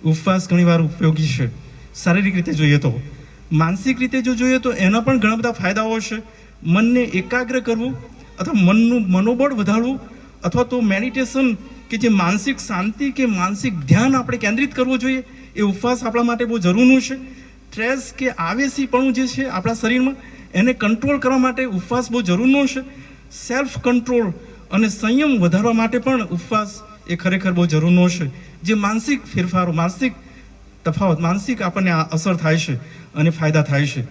ઉપવાસ ઘણીવાર ઉપયોગી છે. શારીરિક રીતે જોઈએ તો. માનસિક રીતે જો જોઈએ તો એના પણ ઘણા બધા ફાયદાઓ છે. મનને એકાગ્ર કરવું અથવા મનનું મનોબળ વધારવું અથવા તો મેડિટેશન કે જે માનસિક શાંતિ કે માનસિક ધ્યાન આપણે કેન્દ્રિત કરવું જોઈએ, એ ઉપવાસ આપણા માટે બહુ જરૂરનું છે. સ્ટ્રેસ કે આવેશીપણું જે છે આપણા શરીરમાં એને કંટ્રોલ કરવા માટે ઉપવાસ બહુ જરૂરનો છે. સેલ્ફ કંટ્રોલ અને સંયમ વધારવા માટે પણ ઉપવાસ એ ખરેખર બહુ જરૂરનો છે. જે માનસિક ફેરફારો, માનસિક તફાવત, માનસિક આપણને અસર થાય છે અને ફાયદા થાય છે.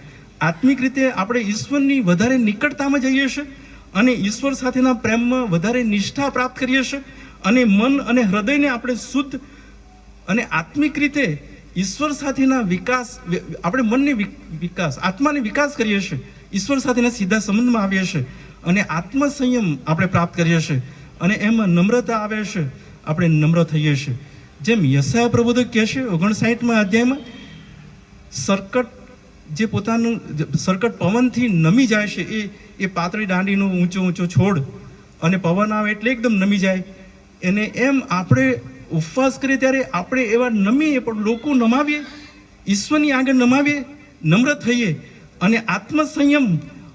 આત્મિક રીતે આપણે ઈશ્વરની વધારે નિકટતામાં જઈએ છીએ અને ઈશ્વર સાથેના પ્રેમમાં વધારે નિષ્ઠા પ્રાપ્ત કરીએ છીએ અને મન અને હૃદયને આપણે શુદ્ધ અને આત્મિક રીતે ઈશ્વર સાથેના વિકાસ, આપણે મનને વિકાસ, આત્માને વિકાસ કરીએ છીએ, ઈશ્વર સાથેના સીધા સંબંધમાં આવીએ છીએ અને આત્મસંયમ આપણે પ્રાપ્ત કરીએ છીએ અને એમાં નમ્રતા આવે છે, આપણે નમ્ર થઈએ છીએ. જેમ યશાયા પ્રબોધક કહે છે 59મા અધ્યાયમાં, સરકટ પવનથી નમી જાય છે એ પાતળી દાંડીનો ઊંચો છોડ અને પવન આવે એટલે એકદમ નમી જાય. એને એમ આપણે ઉપવાસ કરીએ ત્યારે આપણે એવા નમીએ પણ લોકો નમાવીએ, ઈશ્વરની આગળ નમાવીએ, નમ્ર થઈએ અને આત્મસંયમ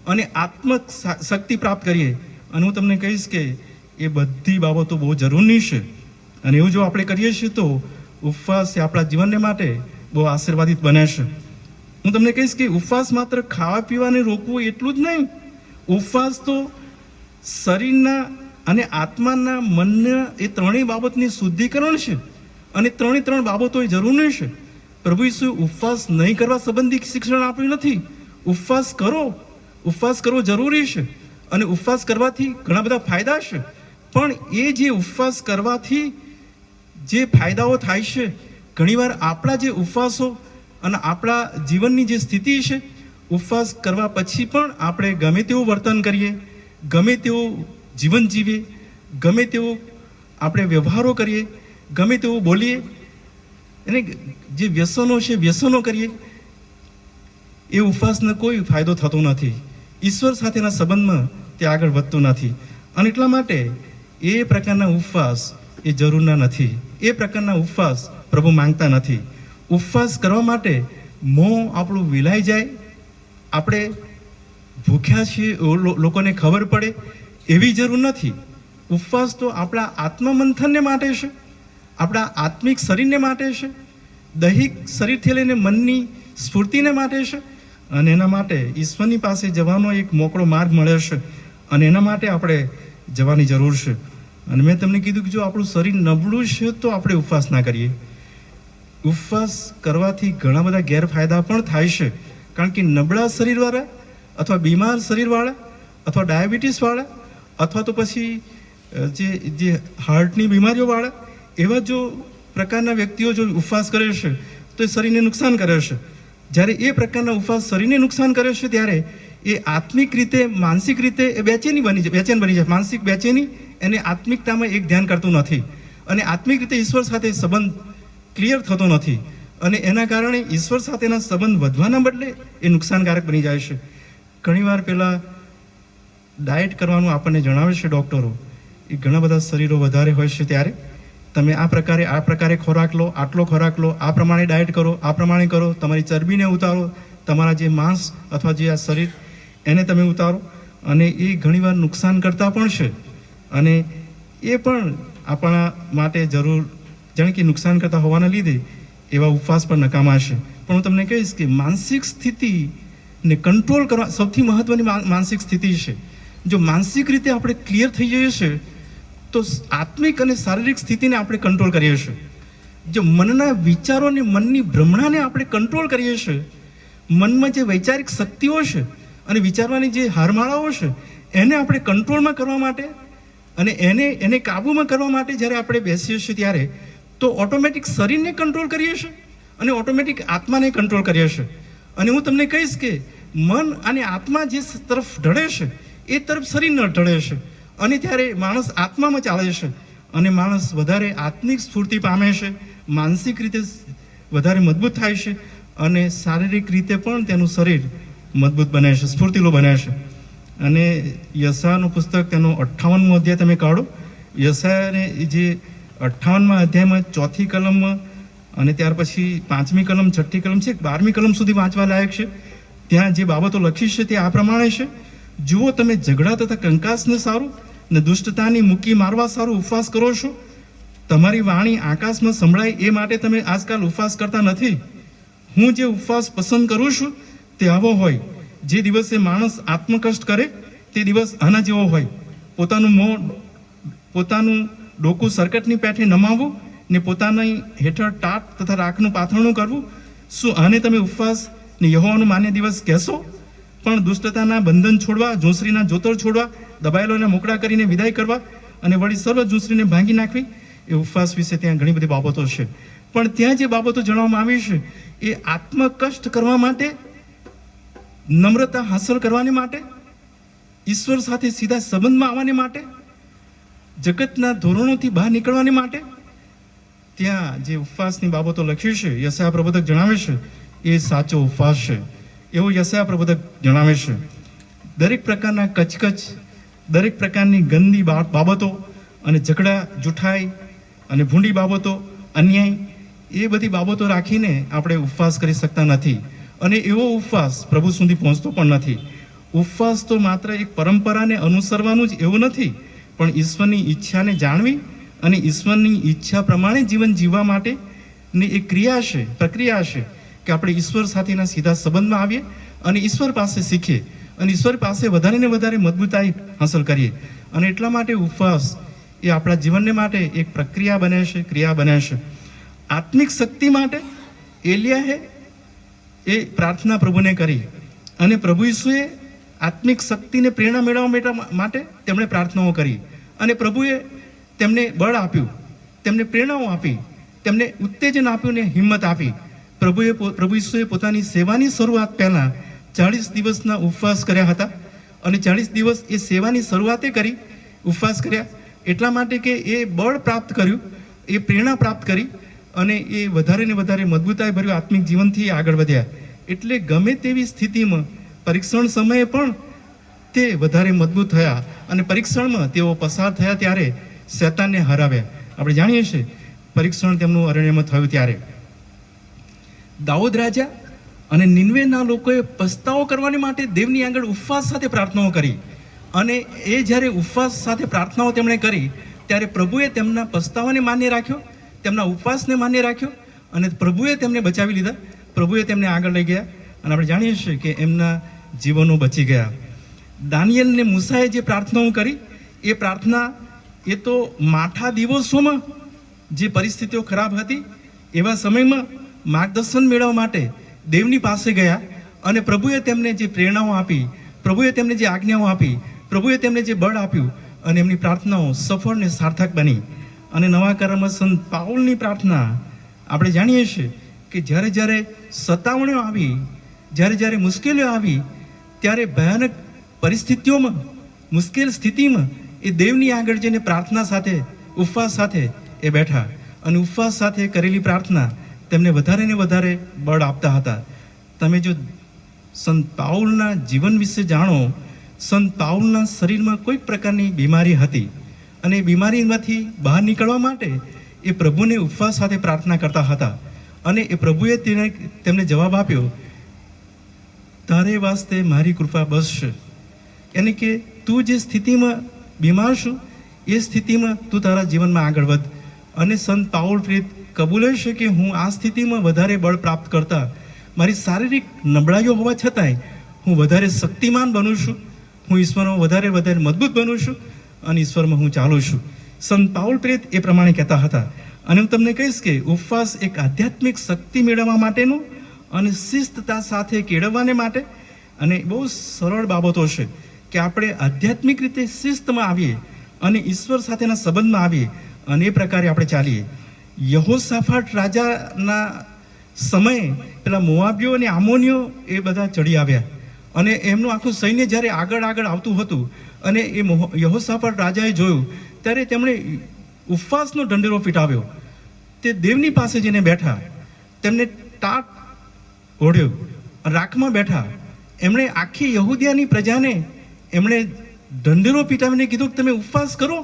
અને આત્મશક્તિ પ્રાપ્ત કરીએ. અને હું તમને કહીશ કે એ બધી બાબતો બહુ જરૂરી છે અને એવું જો આપણે કરીએ છીએ તો ઉપવાસ એ આપણા જીવનને માટે બહુ આશીર્વાદિત બને છે. હું તમને કહીશ કે ઉપવાસ માત્ર ખાવા પીવાને રોકવું એટલું જ નહીં. ઉપવાસ તો શરીરના અને આત્માના, મનના એ ત્રણેય બાબતની શુદ્ધિકરણ છે અને ત્રણ બાબતો એ જરૂરી છે. પ્રભુ ઈસુ ઉપવાસ નહીં કરવા સંબંધી શિક્ષણ આપ્યું નથી. ઉપવાસ કરવો જરૂરી છે અને ઉપવાસ કરવાથી ઘણા બધા ફાયદા છે. પણ એ જે ઉપવાસ કરવાથી જે ફાયદાઓ થાય છે, ઘણીવાર આપણા જે ઉપવાસો અને આપણા જીવનની જે સ્થિતિ છે, ઉપવાસ કરવા પછી પણ આપણે ગમે તેવું વર્તન કરીએ, ગમે તેવું જીવન જીવીએ, ગમે તેવું આપણે વ્યવહારો કરીએ, ગમે તેવું બોલીએ, અને જે વ્યસનો કરીએ, એ ઉપવાસનો કોઈ ફાયદો થતો નથી. ઈશ્વર સાથેના સંબંધમાં તે આગળ વધતું નથી અને એટલા માટે એ પ્રકારના ઉપવાસ એ જરૂરના નથી. એ પ્રકારના ઉપવાસ પ્રભુ માંગતા નથી. ઉપવાસ કરવા માટે મોં આપણું વિલાઈ જાય, આપણે ભૂખ્યા છીએ લોકોને ખબર પડે એવી જરૂર નથી. ઉપવાસ તો આપણા આત્મમંથનને માટે છે, આપણા આત્મિક શરીરને માટે છે, દૈહિક શરીરથી લઈને મનની સ્ફૂર્તિને માટે છે અને એના માટે ઈશ્વરની પાસે જવાનો એક મોકળો માર્ગ મળે છે અને એના માટે આપણે જવાની જરૂર છે. અને મેં તમને કીધું કે જો આપણું શરીર નબળું છે તો આપણે ઉપવાસ ના કરીએ. ઉપવાસ કરવાથી ઘણા બધા ગેરફાયદા પણ થાય છે, કારણ કે નબળા શરીરવાળા અથવા બીમાર શરીરવાળા અથવા ડાયાબિટીસવાળા અથવા તો પછી જે હાર્ટની બીમારીઓવાળા એવા જો પ્રકારના વ્યક્તિઓ જો ઉપવાસ કરે છે તો એ શરીરને નુકસાન કરે છે. જ્યારે એ પ્રકારના ઉપવાસ શરીરને નુકસાન કરે છે ત્યારે એ આત્મિક રીતે, માનસિક રીતે એ બેચેન બની જાય. માનસિક બેચેની એને આત્મિકતામાં એક ધ્યાન કરતું નથી અને આત્મિક રીતે ઈશ્વર સાથે સંબંધ ક્લિયર થતો નથી અને એના કારણે ઈશ્વર સાથેના સંબંધ વધવાના બદલે એ નુકસાનકારક બની જાય છે. ઘણીવાર પહેલાં ડાયટ કરવાનું આપણને જણાવે છે ડૉક્ટરો. એ ઘણા બધા શરીરો વધારે હોય છે ત્યારે તમે આ પ્રકારે ખોરાક લો, આટલો ખોરાક લો, આ પ્રમાણે ડાયટ કરો, આ પ્રમાણે કરો, તમારી ચરબીને ઉતારો, તમારા જે માંસ અથવા જે આ શરીર એને તમે ઉતારો. અને એ ઘણીવાર નુકસાન કરતા પણ છે અને એ પણ આપણા માટે જરૂર જાણે કે નુકસાન કરતા હોવાના લીધે એવા ઉપવાસ પણ નકામા છે. પણ હું તમને કહીશ કે માનસિક સ્થિતિને કંટ્રોલ કરવા સૌથી મહત્વની માનસિક સ્થિતિ છે. જો માનસિક રીતે આપણે ક્લિયર થઈ જઈએ છીએ તો આત્મિક અને શારીરિક સ્થિતિને આપણે કંટ્રોલ કરીએ છીએ. જો મનના વિચારોને, મનની ભ્રમણાને આપણે કંટ્રોલ કરીએ છીએ, મનમાં જે વૈચારિક શક્તિઓ છે અને વિચારવાની જે હારમાળાઓ છે એને આપણે કંટ્રોલમાં કરવા માટે અને એને કાબૂમાં કરવા માટે જ્યારે આપણે બેસીએ છીએ ત્યારે તો ઓટોમેટિક શરીરને કંટ્રોલ કરીએ છીએ અને ઓટોમેટિક આત્માને કંટ્રોલ કરીએ છીએ. અને હું તમને કહીશ કે મન અને આત્મા જે તરફ ઢળે છે એ તરફ શરીર ન ઢળે છે અને ત્યારે માણસ આત્મામાં ચાલે છે અને માણસ વધારે આત્મિક સ્ફૂર્તિ પામે છે, માનસિક રીતે વધારે મજબૂત થાય છે અને શારીરિક રીતે પણ તેનું શરીર મજબૂત બને છે, સ્ફૂર્તિલું બને છે. અને યશાયાનું પુસ્તક તેનો 58મો અધ્યાય તમે કાઢો. યશાયાને જે 58મા અધ્યાયમાં 4થી કલમમાં અને ત્યાર પછી 5મી કલમ, 6ઠ્ઠી કલમ છે, 12મી કલમ સુધી વાંચવા લાયક છે. ત્યાં જે બાબતો લખી છે તે આ પ્રમાણે છે: જુઓ, તમે ઝઘડા તથા કંકાસને સારું ને દુષ્ટતાની મૂકી મારવા સારું ઉપવાસ કરો છો. તમારી વાણી આકાશમાં સંભળાય એ માટે તમે આજકાલ ઉપવાસ કરતા નથી. હું જે ઉપવાસ પસંદ કરું છું તે આવો હોય: જે દિવસે માણસ આત્મકષ્ટ કરે તે દિવસ આના જેવો હોય. પોતાનું ડોકું સરકટની પેઠે નમાવવું ને પોતાની હેઠળ ટાટ તથા રાખનું પાથરણું કરવું. શું આને તમે ઉપવાસ ને યહોવાનું માન્ય દિવસ કહેશો? પણ દુષ્ટતાના બંધન છોડવા, જોસરીના જોતર છોડવા, દબાયેલોને મોકળા કરીને વિદાય કરવા અને વળી સર્વ જોસરીને ભાંગી નાખવી, એ ઉપવાસ વિશે ત્યાં ઘણી બધી બાબતો છે. પણ ત્યાં જે બાબતો જણાવવામાં આવી છે એ આત્મકષ્ટ કરવા માટે, નમ્રતા હાંસલ કરવાની માટે, ઈશ્વર સાથે સીધા સંબંધમાં આવવાની માટે, જગતના ધોરણોથી બહાર નીકળવાની માટે ત્યાં જે ઉપવાસની બાબતો લખી છે, યશાયા પ્રબોધક જણાવે છે એ સાચો ઉપવાસ છે એવું યશાયા પ્રબોધક જણાવે છે. દરેક પ્રકારના કચકચ, દરેક પ્રકારની ગંદી બાબતો અને ઝઘડા, જૂઠાઈ અને ભૂંડી બાબતો, અન્યાય, એ બધી બાબતો રાખીને આપણે ઉપવાસ કરી શકતા નથી. અને એવો ઉપવાસ પ્રભુ સુધી પહોંચતો પણ નથી. ઉપવાસ તો માત્ર એક પરંપરાને અનુસરવાનું જ એવું નથી, પણ ઈશ્વરની ઈચ્છાને જાણવી અને ઈશ્વરની ઈચ્છા પ્રમાણે જીવન જીવવા માટેની એક ક્રિયા છે, પ્રક્રિયા છે કે આપણે ઈશ્વર સાથેના સીધા સંબંધમાં આવીએ અને ઈશ્વર પાસે શીખીએ અને ઈશ્વર પાસે વધારે ને વધારે મજબૂતાઈ હાંસલ કરીએ. અને એટલા માટે ઉપવાસ એ આપણા જીવનને માટે એક પ્રક્રિયા બને છે, ક્રિયા બને છે. આત્મિક શક્તિ માટે એલિયાહે એ પ્રાર્થના પ્રભુને કરી અને પ્રભુ ઈસુએ આત્મિક શક્તિને પ્રેરણા મેળવવા માટે તેમણે પ્રાર્થનાઓ કરી અને પ્રભુએ તેમને બળ આપ્યું, તેમને પ્રેરણાઓ આપી, તેમને ઉત્તેજન આપ્યું ને હિંમત આપી. પ્રભુ ઈસુએ પોતાની સેવાની શરૂઆત પહેલાં 40 દિવસના ઉપવાસ કર્યા હતા અને 40 દિવસ એ સેવાની શરૂઆતે કરી, ઉપવાસ કર્યા એટલા માટે કે એ બળ પ્રાપ્ત કર્યું, એ પ્રેરણા પ્રાપ્ત કરી અને એ વધારે ને વધારે મજબૂતાઈ ભર્યું આત્મિક જીવનથી આગળ વધ્યા. એટલે ગમે તેવી સ્થિતિમાં પરીક્ષણ સમયે પણ તે વધારે મજબૂત થયા અને પરીક્ષણમાં તેઓ પસાર થયા ત્યારે શૈતાનને હરાવ્યા. આપણે જાણીએ છીએ પરીક્ષણ તેમનું અરણ્યમાં થયું ત્યારે દાઉદ રાજા અને નિનવેના લોકોએ પસ્તાવો કરવાની માટે દેવની આગળ ઉપવાસ સાથે પ્રાર્થનાઓ કરી અને એ જ્યારે ઉપવાસ સાથે પ્રાર્થનાઓ તેમણે કરી ત્યારે પ્રભુએ તેમના પસ્તાવાને માન્ય રાખ્યો, તેમના ઉપવાસને માન્ય રાખ્યો અને પ્રભુએ તેમને બચાવી લીધા, પ્રભુએ તેમને આગળ લઈ ગયા અને આપણે જાણીએ છીએ કે એમના જીવનો બચી ગયા. દાનિયેલ ને મૂસાએ જે પ્રાર્થનાઓ કરી એ પ્રાર્થના એ તો માઠા દિવસોમાં જે પરિસ્થિતિઓ ખરાબ હતી એવા સમયમાં માર્ગદર્શન મેળવવા માટે દેવની પાસે ગયા અને પ્રભુએ તેમને જે પ્રેરણાઓ આપી, પ્રભુએ તેમને જે આજ્ઞાઓ આપી, પ્રભુએ તેમને જે બળ આપ્યું અને એમની પ્રાર્થનાઓ સફળ ને સાર્થક બની. અને નવા કરારમાં સંત પાઉલની પ્રાર્થના આપણે જાણીએ છીએ કે જ્યારે જ્યારે સતાવણીઓ આવી, જ્યારે જ્યારે મુશ્કેલીઓ આવી ત્યારે ભયાનક પરિસ્થિતિઓમાં, મુશ્કેલ સ્થિતિમાં એ દેવની આગળ જઈને પ્રાર્થના સાથે, ઉપવાસ સાથે એ બેઠા અને ઉપવાસ સાથે કરેલી પ્રાર્થના તેમને વધારે ને વધારે બળ આપતા હતા. તમે જો સંત પાઉલના જીવન વિશે જાણો, સંત પાઉલના શરીરમાં કોઈક પ્રકારની બીમારી હતી અને બીમારીમાંથી બહાર નીકળવા માટે એ પ્રભુને ઉપવાસ સાથે પ્રાર્થના કરતા હતા અને એ પ્રભુએ તેમને જવાબ આપ્યો, તારે વાસ્તે મારી કૃપા બસ છે. યાની કે તું જે સ્થિતિમાં બીમાર છું એ સ્થિતિમાં તું તારા જીવનમાં આગળ વધ. અને સંત પાઉલ પ્રેરિત કબૂલે છે કે હું આ સ્થિતિમાં વધારે બળ પ્રાપ્ત કરતા મારી શારીરિક નબળાઈઓ હોવા છતાંય હું વધારે શક્તિમાન બનું છું, હું ઈશ્વરમાં વધારે મજબૂત બનું છું અને ઈશ્વરમાં હું ચાલું છું. સંત પાઉલ પ્રેરિત એ પ્રમાણે કહેતા હતા. અને હું તમને કહીશ કે ઉપવાસ એક આધ્યાત્મિક શક્તિ મેળવવા માટેનું અને શિસ્તતા સાથે કેળવવાને માટે અને બહુ સરળ બાબતો છે કે આપણે આધ્યાત્મિક રીતે શિસ્તમાં આવીએ અને ઈશ્વર સાથેના સંબંધમાં આવીએ અને એ પ્રકારે આપણે ચાલીએ. યહોશાફાટ રાજાના સમયે પેલા મોઆબીઓ અને આમોનીઓ એ બધા ચડી આવ્યા અને એમનું આખું સૈન્ય જ્યારે આગળ આવતું હતું અને એ યહોશાફાટ રાજાએ જોયું ત્યારે તેમણે ઉપવાસનો ઢંઢેરો પીટાવ્યો. તે દેવની પાસે જઈને બેઠા, તેમને ટાટ ઓઢ્યો, રાખમાં બેઠા. એમણે આખી યહૂદિયાની પ્રજાને એમણે ઢંઢેરો પીટાવીને કીધું કે તમે ઉપવાસ કરો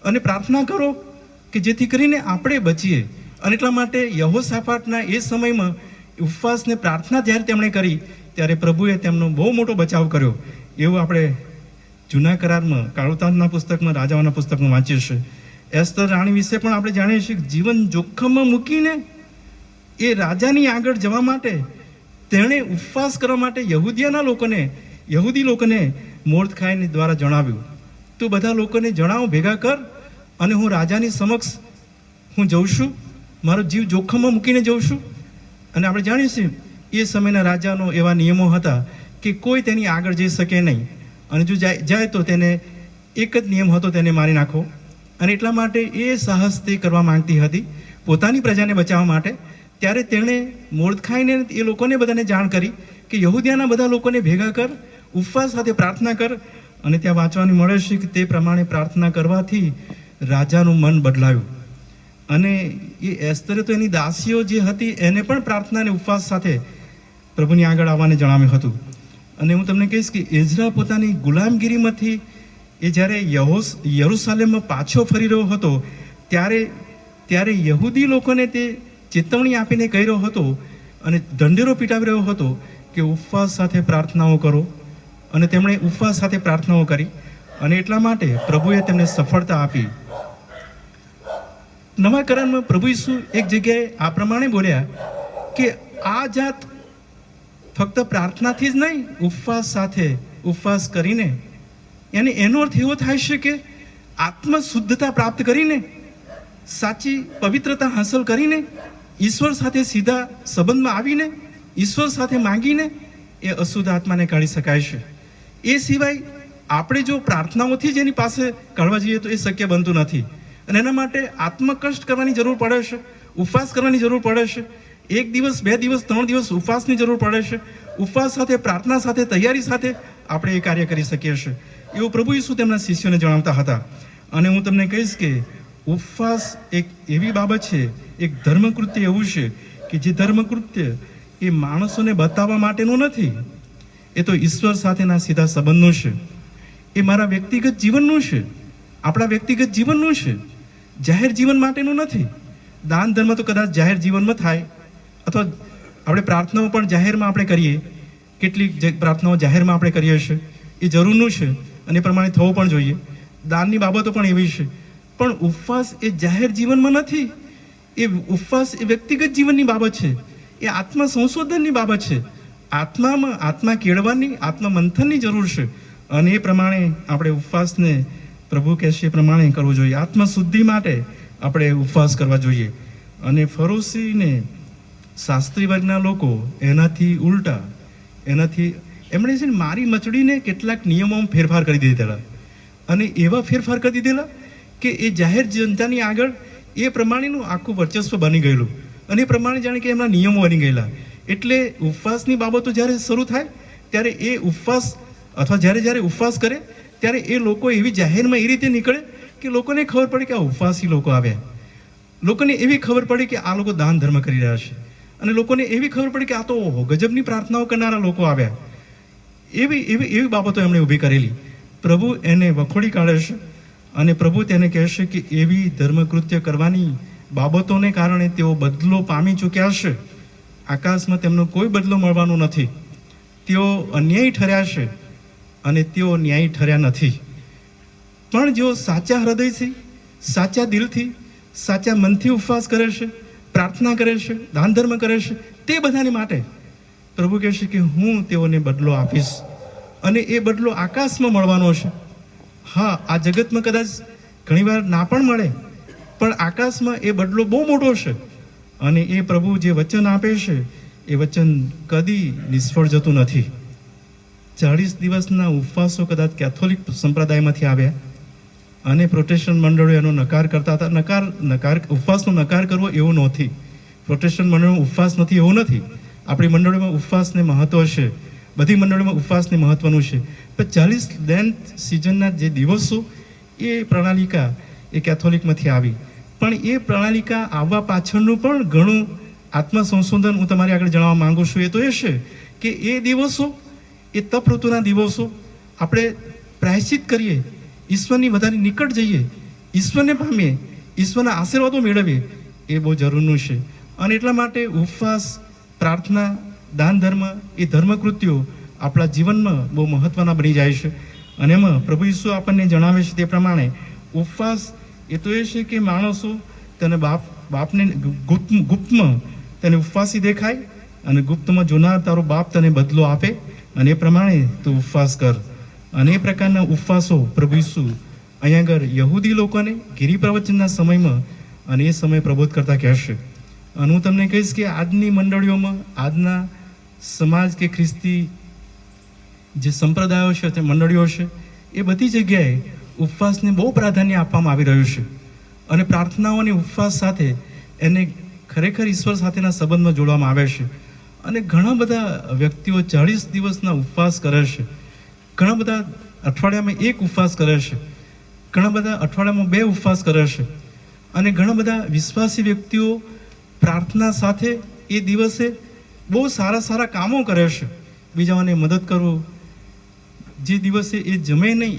અને પ્રાર્થના કરો કે જેથી કરીને આપણે બચીએ. અને એટલા માટે યહોશાફાટના એ સમયમાં ઉપવાસને પ્રાર્થના જ્યારે તેમણે કરી ત્યારે પ્રભુએ તેમનો બહુ મોટો બચાવ કર્યો. એવું આપણે જૂના કરારમાં કાળુતાંતના પુસ્તકમાં, રાજાઓના પુસ્તકમાં વાંચ્યું છે. એસ્તર રાણી વિશે પણ આપણે જાણીએ છીએ કે જીવન જોખમમાં મૂકીને એ રાજાની આગળ જવા માટે તેણે ઉપવાસ કરવા માટે યહૂદી લોકોને મોર્દખાઈ દ્વારા જણાવ્યું, તું બધા લોકોને જણાવો, ભેગા કર અને હું રાજાની સમક્ષ હું જઉં છું, મારો જીવ જોખમમાં મૂકીને જઉં છું. અને આપણે જાણીએ છીએ એ સમયના રાજાનો એવા નિયમો હતા કે કોઈ તેની આગળ જઈ શકે નહીં અને જો જાય તો તેને એક જ નિયમ હતો, તેને મારી નાખો. અને એટલા માટે એ સાહસ તે કરવા માંગતી હતી પોતાની પ્રજાને બચાવવા માટે. ત્યારે તેણે મોર્દખાઈને એ લોકોને બધાને જાણ કરી કે યહૂદિયાના બધા લોકોને ભેગા કર, ઉપવાસ સાથે પ્રાર્થના કર. અને ત્યાં વાંચવાની મળે છે કે તે પ્રમાણે પ્રાર્થના કરવાથી રાજાનું મન બદલાયું. અને એ એસ્તરે તો એની દાસીઓ જે હતી એને પણ પ્રાર્થના અને ઉપવાસ સાથે પ્રભુની આગળ આવવાને જણાવ્યું હતું. અને હું તમને કહીશ કે એઝરા પોતાની ગુલામગીરીમાંથી એ જ્યારે યરૂશાલેમમાં પાછો ફરી રહ્યો હતો ત્યારે યહૂદી લોકોને તે ચેતવણી આપીને કહી રહ્યો હતો અને ઢંઢેરો પીટાવી રહ્યો હતો કે ઉપવાસ સાથે પ્રાર્થનાઓ કરો. અને તેમણે ઉપવાસ સાથે પ્રાર્થનાઓ કરી અને એટલા માટે પ્રભુએ તેમને સફળતા આપી. નવા કરારમાં પ્રભુ ઈસુ એક જગ્યાએ આ પ્રમાણે બોલ્યા કે આ જાત ફક્ત પ્રાર્થનાથી જ નહીં, ઉપવાસ સાથે ઉપવાસ કરીને એનો અર્થ એવો થાય છે કે આત્મ શુદ્ધતા પ્રાપ્ત કરીને, સાચી પવિત્રતા હાંસલ કરીને, ઈશ્વર સાથે સીધા સંબંધમાં આવીને, ઈશ્વર સાથે માંગીને એ અશુદ્ધ આત્માને કાઢી શકાય છે. એ સિવાય આપણે જો પ્રાર્થનાઓથી જ એની પાસે કાઢવા જઈએ તો એ શક્ય બનતું નથી. અને એના માટે આત્મકષ્ટ કરવાની જરૂર પડે છે, ઉપવાસ કરવાની જરૂર પડે છે. 1 દિવસ, 2 દિવસ, 3 દિવસ ઉપવાસની જરૂર પડે છે. ઉપવાસ સાથે, પ્રાર્થના સાથે, તૈયારી સાથે આપણે એ કાર્ય કરી શકીએ છીએ. એવું પ્રભુ ઈસુ તેમના શિષ્યોને જણાવતા હતા. અને હું તમને કહીશ કે ઉપવાસ એક એવી બાબત છે, એક ધર્મકૃત્ય એવું છે કે જે ધર્મકૃત્ય એ માણસોને બતાવવા માટેનું નથી, એ તો ઈશ્વર સાથેના સીધા સંબંધનું છે. એ મારા વ્યક્તિગત જીવનનું છે, આપણા વ્યક્તિગત જીવનનું છે, જાહેર જીવન માટેનું નથી. દાન ધર્મ તો કદાચ જાહેર જીવનમાં થાય, અથવા આપણે પ્રાર્થનાઓ પણ જાહેરમાં આપણે કરીએ, કેટલીક પ્રાર્થનાઓ જાહેરમાં આપણે કરીએ છીએ, એ જરૂરનું છે અને એ પ્રમાણે થવું પણ જોઈએ. દાનની બાબતો પણ એવી છે. પણ ઉપવાસ એ જાહેર જીવનમાં નથી. એ ઉપવાસ એ વ્યક્તિગત જીવનની બાબત છે, એ આત્મા સંશોધનની બાબત છે. આત્મા કેળવવાની, આત્મમંથનની જરૂર છે. અને એ પ્રમાણે આપણે ઉપવાસને પ્રભુ કહેશે એ પ્રમાણે કરવું જોઈએ. આત્મશુદ્ધિ માટે આપણે ઉપવાસ કરવા જોઈએ. અને ફરોશીને શાસ્ત્રી વર્ગના લોકો એનાથી ઉલટા, એમણે છે ને મારી મચડીને કેટલાક નિયમોમાં ફેરફાર કરી દીધેલા. અને એવા ફેરફાર કરી દીધેલા કે એ જાહેર જનતાની આગળ એ પ્રમાણેનું આખું વર્ચસ્વ બની ગયેલું અને એ પ્રમાણે જાણે કે એમના નિયમો બની ગયેલા. એટલે ઉપવાસની બાબતો જ્યારે શરૂ થાય ત્યારે એ ઉપવાસ અથવા જ્યારે ઉપવાસ કરે ત્યારે એ લોકો એવી જાહેરમાં એ રીતે નીકળે કે લોકોને ખબર પડે કે આ ઉપવાસી લોકો આવ્યા. લોકોને એવી ખબર પડે કે આ લોકો દાન ધર્મ કરી રહ્યા છે. અને લોકોને એવી ખબર પડે કે આ તો ગજબની પ્રાર્થનાઓ કરનારા લોકો આવ્યા. એવી બાબતો એમણે ઊભી કરેલી. પ્રભુ એને વખોડી કાઢે છે અને પ્રભુ તેને કહેશે કે એવી ધર્મકૃત્ય કરવાની બાબતોને કારણે તેઓ બદલો પામી ચૂક્યા છે. આકાશમાં તેમનો કોઈ બદલો મળવાનો નથી. તેઓ અન્યાયી ઠર્યા છે અને તેઓ ન્યાયી ઠર્યા નથી. પણ જેઓ સાચા હૃદયથી, સાચા દિલથી, સાચા મનથી ઉપવાસ કરે છે, પ્રાર્થના કરે છે, દાન ધર્મ કરે છે, તે બધાને માટે પ્રભુ કહે છે કે હું તેઓને બદલો આપીશ અને એ બદલો આકાશમાં મળવાનો છે. હા, આ જગતમાં કદાચ ઘણીવાર ના પણ મળે, પણ આકાશમાં એ બદલો બહુ મોટો છે અને એ પ્રભુ જે વચન આપે છે એ વચન કદી નિષ્ફળ જતું નથી. 40 દિવસના ઉપવાસો કદાચ કેથોલિક સંપ્રદાયમાંથી આવ્યા અને પ્રોટેસ્ટન્ટ મંડળો એનો નકાર કરતા હતા. ઉપવાસનો નકાર કરવો એવું નથી. પ્રોટેસ્ટન્ટ મંડળોમાં ઉપવાસ નથી એવું નથી. આપણી મંડળીમાં ઉપવાસને મહત્વ છે, બધી મંડળીમાં ઉપવાસને મહત્વનું છે. પણ 40 લેન્ટ સિઝનના જે દિવસો એ પ્રણાલિકા એ કેથોલિકમાંથી આવી. પણ એ પ્રણાલિકા આવવા પાછળનું પણ ઘણું આત્મસંશોધન હું તમારી આગળ જણાવવા માંગુ છું. એ તો એ છે કે એ દિવસો, એ તપ ઋતુના દિવસો આપણે પ્રાયશ્ચિત કરીએ, ઈશ્વરની વધારે નિકટ જઈએ, ઈશ્વરને પામીએ, ઈશ્વરના આશીર્વાદો મેળવીએ, એ બહુ જરૂરનું છે. અને એટલા માટે ઉપવાસ, પ્રાર્થના, દાન ધર્મ એ ધર્મકૃત્યો આપણા જીવનમાં બહુ મહત્વના બની જાય છે. અને એમાં પ્રભુ ઈસુ આપણને જણાવે છે તે પ્રમાણે ઉપવાસ એ તો એ છે કે માણસો તેને બાપને ગુપ્તમાં તેને ઉપવાસી દેખાય અને ગુપ્તમાં જોનાર તારો બાપ તને બદલો આપે અને એ પ્રમાણે તું ઉપવાસ કર. અને એ પ્રકારના ઉપવાસો પ્રભુ ઈસુ અહીંયા આગળ યહૂદી લોકોને ગિરી પ્રવચનના સમયમાં અને એ સમય પ્રબોધ કરતા કહેશે. અને હું તમને કહીશ કે આજની મંડળીઓમાં, આજના સમાજ કે ખ્રિસ્તી જે સંપ્રદાયો છે, તે મંડળીઓ છે, એ બધી જગ્યાએ ઉપવાસને બહુ પ્રાધાન્ય આપવામાં આવી રહ્યું છે. અને પ્રાર્થનાઓ અને ઉપવાસ સાથે એને ખરેખર ઈશ્વર સાથેના સંબંધમાં જોડવામાં આવે છે. અને ઘણા બધા વ્યક્તિઓ 40 દિવસના ઉપવાસ કરે છે. ઘણા બધા અઠવાડિયામાં 1 ઉપવાસ કરે છે. ઘણા બધા અઠવાડિયામાં 2 ઉપવાસ કરે છે. અને ઘણા બધા વિશ્વાસી વ્યક્તિઓ પ્રાર્થના સાથે એ દિવસે બહુ સારા કામો કરે છે. બીજાઓને મદદ કરવું, જે દિવસે એ જમે નહીં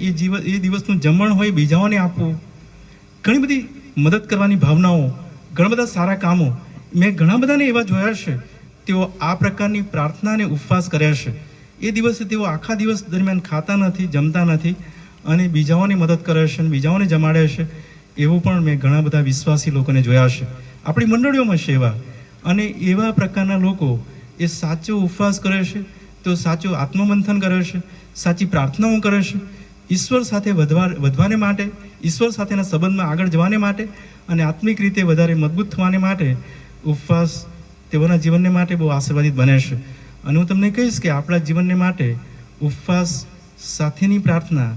એ દિવસનું જમણ હોય બીજાઓને આપવું, ઘણી બધી મદદ કરવાની ભાવનાઓ, ઘણા બધા સારા કામો મેં ઘણા બધાને એવા જોયા છે. તેઓ આ પ્રકારની પ્રાર્થના અને ઉપવાસ કર્યા છે. એ દિવસે તેઓ આખા દિવસ દરમિયાન ખાતા નથી, જમતા નથી અને બીજાઓની મદદ કરે છે અને બીજાઓને જમાડે છે. એવું પણ મેં ઘણા બધા વિશ્વાસી લોકોને જોયા છે. આપણી મંડળીઓમાં છે એવા. અને એવા પ્રકારના લોકો એ સાચો ઉપવાસ કરે છે, તેઓ સાચું આત્મમંથન કરે છે, સાચી પ્રાર્થનાઓ કરે છે, ઈશ્વર સાથે વધવાને માટે, ઈશ્વર સાથેના સંબંધમાં આગળ જવાને માટે અને આત્મિક રીતે વધારે મજબૂત થવાને માટે ઉપવાસ તેઓના જીવનને માટે બહુ આશીર્વાદિત બને છે. અને હું તમને કહીશ કે આપણા જીવનને માટે ઉપવાસ સાથેની પ્રાર્થના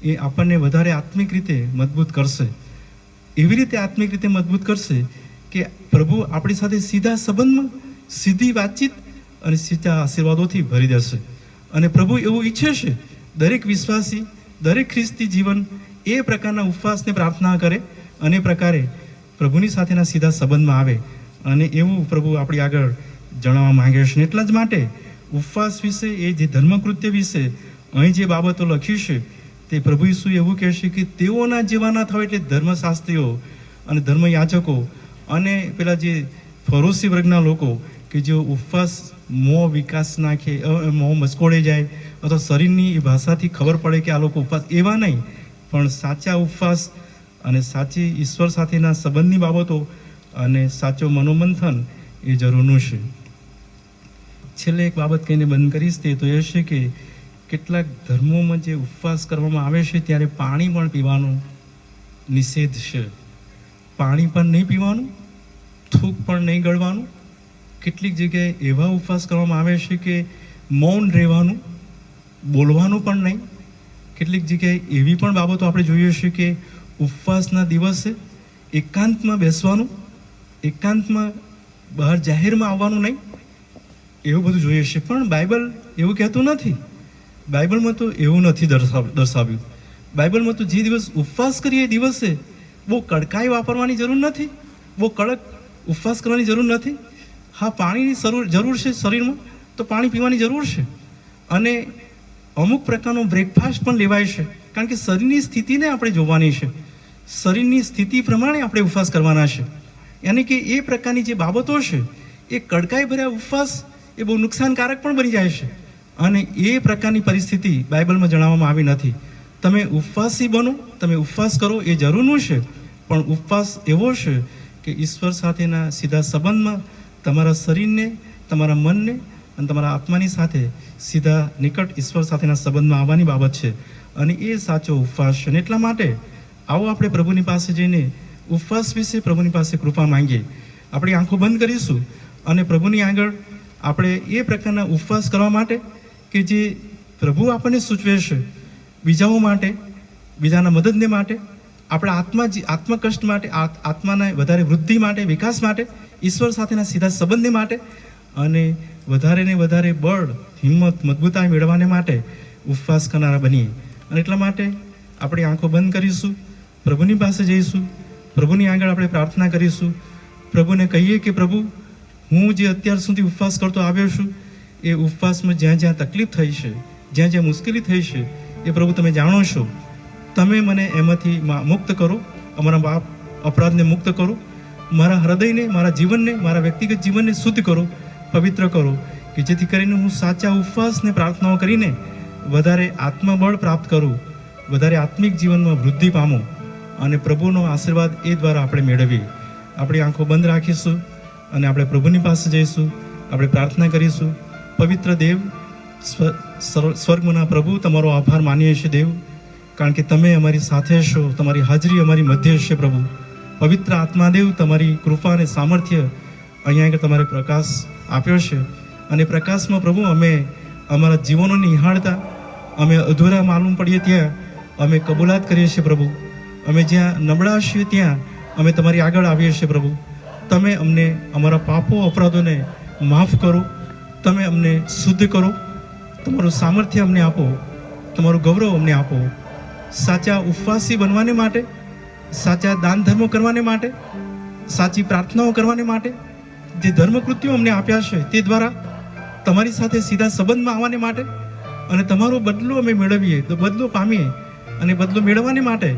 એ આપણને વધારે આત્મિક રીતે મજબૂત કરશે. એવી રીતે આત્મિક રીતે મજબૂત કરશે કે પ્રભુ આપણી સાથે સીધા સંબંધમાં, સીધી વાતચીત અને સીધા આશીર્વાદોથી ભરી દેશે. અને પ્રભુ એવું ઈચ્છે છે દરેક વિશ્વાસી, દરેક ખ્રિસ્તી જીવન એ પ્રકારના ઉપવાસને પ્રાર્થના કરે અને પ્રકારે પ્રભુની સાથેના સીધા સંબંધમાં આવે. અને એવું પ્રભુ આપણી આગળ જણાવવા માંગે છે. એટલા જ માટે ઉપવાસ વિશે, એ જે ધર્મકૃત્ય વિશે અહીં જે બાબતો લખી છે તે પ્રભુ ઈસુ એવું કહે છે કે તેઓના જેવા ના થાવ, એટલે ધર્મશાસ્ત્રીઓ અને ધર્મયાજકો અને પેલા જે ફરોશી વર્ગના લોકો કે જેઓ ઉપવાસ મોં વિકાસ નાખે, મોં મસ્કોડે જાય અથવા શરીરની ભાષાથી ખબર પડે કે આ લોકો ઉપવાસ, એવા નહીં. પણ સાચા ઉપવાસ અને સાચી ઈશ્વર સાથેના સંબંધની બાબતો અને સાચો મનોમંથન એ જરૂરનું છે. છેલ્લે એક બાબત કહીને બંધ કરીશ, તે તો એ છે કે કેટલાક ધર્મોમાં જે ઉપવાસ કરવામાં આવે છે ત્યારે પાણી પણ પીવાનું નિષેધ છે. પાણી પણ નહીં પીવાનું, થૂક પણ નહીં ગળવાનું. કેટલીક જગ્યાએ એવા ઉપવાસ કરવામાં આવે છે કે મૌન રહેવાનું, બોલવાનું પણ નહીં. કેટલીક જગ્યાએ એવી પણ બાબતો આપણે જોઈએ છે કે ઉપવાસના દિવસે એકાંતમાં બેસવાનું, એકાંતમાં બહાર જાહેરમાં આવવાનું નહીં, એવું બધું જોઈએ છે. પણ બાઇબલ એવું કહેતું નથી. બાઇબલમાં તો એવું નથી દર્શાવ્યું. બાઇબલમાં તો જે દિવસ ઉપવાસ કરીએ એ દિવસે બહુ કડકાઈ વાપરવાની જરૂર નથી, બહુ કડક ઉપવાસ કરવાની જરૂર નથી. હા, પાણીની જરૂર છે શરીરમાં, તો પાણી પીવાની જરૂર છે. અને અમુક પ્રકારનો બ્રેકફાસ્ટ પણ લેવાય છે, કારણ કે શરીરની સ્થિતિને આપણે જોવાની છે. શરીરની સ્થિતિ પ્રમાણે આપણે ઉપવાસ કરવાના છે. યાની કે એ પ્રકારની જે બાબતો છે એ કડકાઈ ભર્યા ઉપવાસ એ બહુ નુકસાનકારક પણ બની જાય છે. અને એ પ્રકારની પરિસ્થિતિ બાઇબલમાં જણાવવામાં આવી નથી. તમે ઉપવાસી બનો, તમે ઉપવાસ કરો એ જરૂરનું છે, પણ ઉપવાસ એવો છે કે ઈશ્વર સાથેના સીધા સંબંધમાં તમારા શરીરને, તમારા મનને અને તમારા આત્માની સાથે સીધા નિકટ ઈશ્વર સાથેના સંબંધમાં આવવાની બાબત છે. અને એ સાચો ઉપવાસ છે. અને એટલા માટે આવો આપણે પ્રભુની પાસે જઈને ઉપવાસ વિશે પ્રભુની પાસે કૃપા માંગીએ. આપણી આંખો બંધ કરીશું અને પ્રભુની આગળ આપણે એ પ્રકારના ઉપવાસ કરવા માટે કે જે પ્રભુ આપણને સૂચવે છે, બીજાઓ માટે, બીજાના મદદને માટે, આપણા આત્મકષ્ટ માટે, આત્માના વધારે વૃદ્ધિ માટે, વિકાસ માટે, ઈશ્વર સાથેના સીધા સંબંધને માટે અને વધારે ને વધારે બળ, હિંમત, મજબૂતાઈ મેળવવાને માટે ઉપવાસ કરનારા બનીએ. અને એટલા માટે આપણી આંખો બંધ કરીશું, પ્રભુની પાસે જઈશું, પ્રભુની આગળ આપણે પ્રાર્થના કરીશું, પ્રભુને કહીએ કે પ્રભુ, હું જે અત્યાર સુધી ઉપવાસ કરતો આવ્યો છું એ ઉપવાસમાં જ્યાં જ્યાં તકલીફ થઈ છે, જ્યાં જ્યાં મુશ્કેલી થઈ છે, એ પ્રભુ તમે જાણો છો. તમે મને એમાંથી મુક્ત કરો, અમારા પાપ અપરાધને મુક્ત કરો, મારા હૃદયને, મારા જીવનને, મારા વ્યક્તિગત જીવનને શુદ્ધ કરો, પવિત્ર કરો, કે જેથી કરીને હું સાચા ઉપવાસને પ્રાર્થનાઓ કરીને વધારે આત્મબળ પ્રાપ્ત કરું, વધારે આત્મિક જીવનમાં વૃદ્ધિ પામું અને પ્રભુનો આશીર્વાદ એ દ્વારા આપણે મેળવીએ. આપણી આંખો બંધ રાખીશું અને આપણે પ્રભુની પાસે જઈશું, આપણે પ્રાર્થના કરીશું. પવિત્ર દેવ, સ્વર્ગના પ્રભુ, તમારો આભાર માનીએ છીએ દેવ, કારણ કે તમે અમારી સાથે છો, તમારી હાજરી અમારી મધ્ય છે પ્રભુ. પવિત્ર આત્માદેવ, તમારી કૃપા અને સામર્થ્ય અહીંયા આગળ તમારે પ્રકાશ આપ્યો છે અને પ્રકાશમાં પ્રભુ અમે અમારા જીવનોને નિહાળતા, અમે અધૂરા માલુમ પડીએ ત્યાં અમે કબૂલાત કરીએ છીએ પ્રભુ. અમે જ્યાં નબળા છીએ ત્યાં અમે તમારી આગળ આવીએ છીએ પ્રભુ. તમે અમને અમારા પાપો, અપરાધોને માફ કરો, તમે અમને શુદ્ધ કરો, તમારું સામર્થ્ય અમને આપો, તમારું ગૌરવ અમને આપો. સાચા ઉપવાસી બનવાને માટે, સાચા દાન ધર્મો કરવાને માટે, સાચી પ્રાર્થનાઓ કરવાને માટે જે ધર્મકૃત્યો અમને આપ્યા છે તે દ્વારા તમારી સાથે સીધા સંબંધમાં આવવાને માટે અને તમારો બદલો અમે મેળવીએ, તો બદલો પામીએ અને બદલો મેળવવાને માટે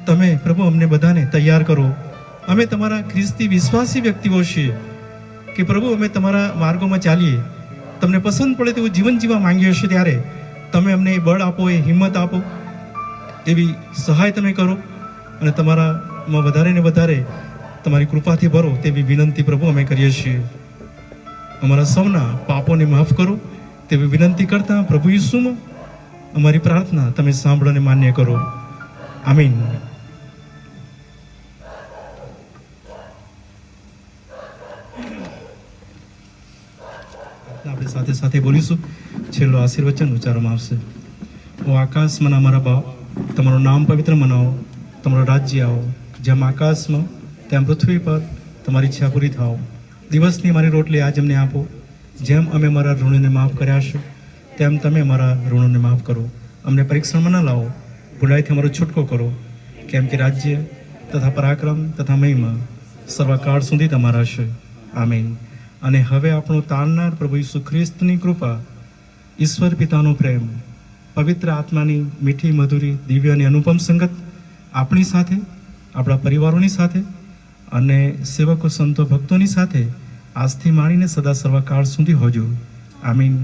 તમે પ્રભુ અમને બધાને તૈયાર કરો. અમે તમારા ખ્રિસ્તી વિશ્વાસી વ્યક્તિઓ છીએ કે પ્રભુ અમે તમારા માર્ગોમાં ચાલીએ, તમને પસંદ પડે તેવું જીવન જીવવા માંગીએ છીએ. ત્યારે તમે અમને એ બળ આપો, એ હિંમત આપો, એવી સહાય તમે કરો અને તમારામાં વધારે ને વધારે તમારી કૃપાથી ભરો તેવી વિનંતી પ્રભુ અમે કરીએ છીએ. અમારા સૌના પાપોને માફ કરો તેવી વિનંતી કરતા પ્રભુ ઈસુમાં અમારી પ્રાર્થના તમે સાંભળો અને માન્ય કરો. આમીન. આપણે સાથે સાથે બોલીશું. છેલ્લો આશીર્વચન ઉચ્ચારવામાં આવશે. ઓ આકાશમાં અમારા બાપ, તમારું નામ પવિત્ર મનાવો, તમારું રાજ્ય આવો, જેમ આકાશમાં તેમ પૃથ્વી પર તમારી ઈચ્છા પૂરી થાવ. દિવસની મારી રોટલી આજ અમને આપો, જેમ અમે અમારા ઋણોને માફ કર્યા છે તેમ તમે અમારા ઋણોને માફ કરો. અમને પરીક્ષણમાં ન લાવો, ભૂલાઈથી અમારો છૂટકો કરો, કેમ કે રાજ્ય તથા પરાક્રમ તથા મહિમા સર્વકાળ સુધી તમારા છે. આમીન. અને હવે આપણું તારનાર પ્રભુ ઈસુ ખ્રિસ્તની કૃપા, ઈશ્વર પિતાનો પ્રેમ, પવિત્ર આત્માની મીઠી મધુરી દિવ્ય અને અનુપમ સંગત આપણી સાથે, આપણા પરિવારોની સાથે અને સેવકો, સંતો, ભક્તોની સાથે આજથી માંડીને સદા સર્વકાળ સુધી હોજો. આમીન.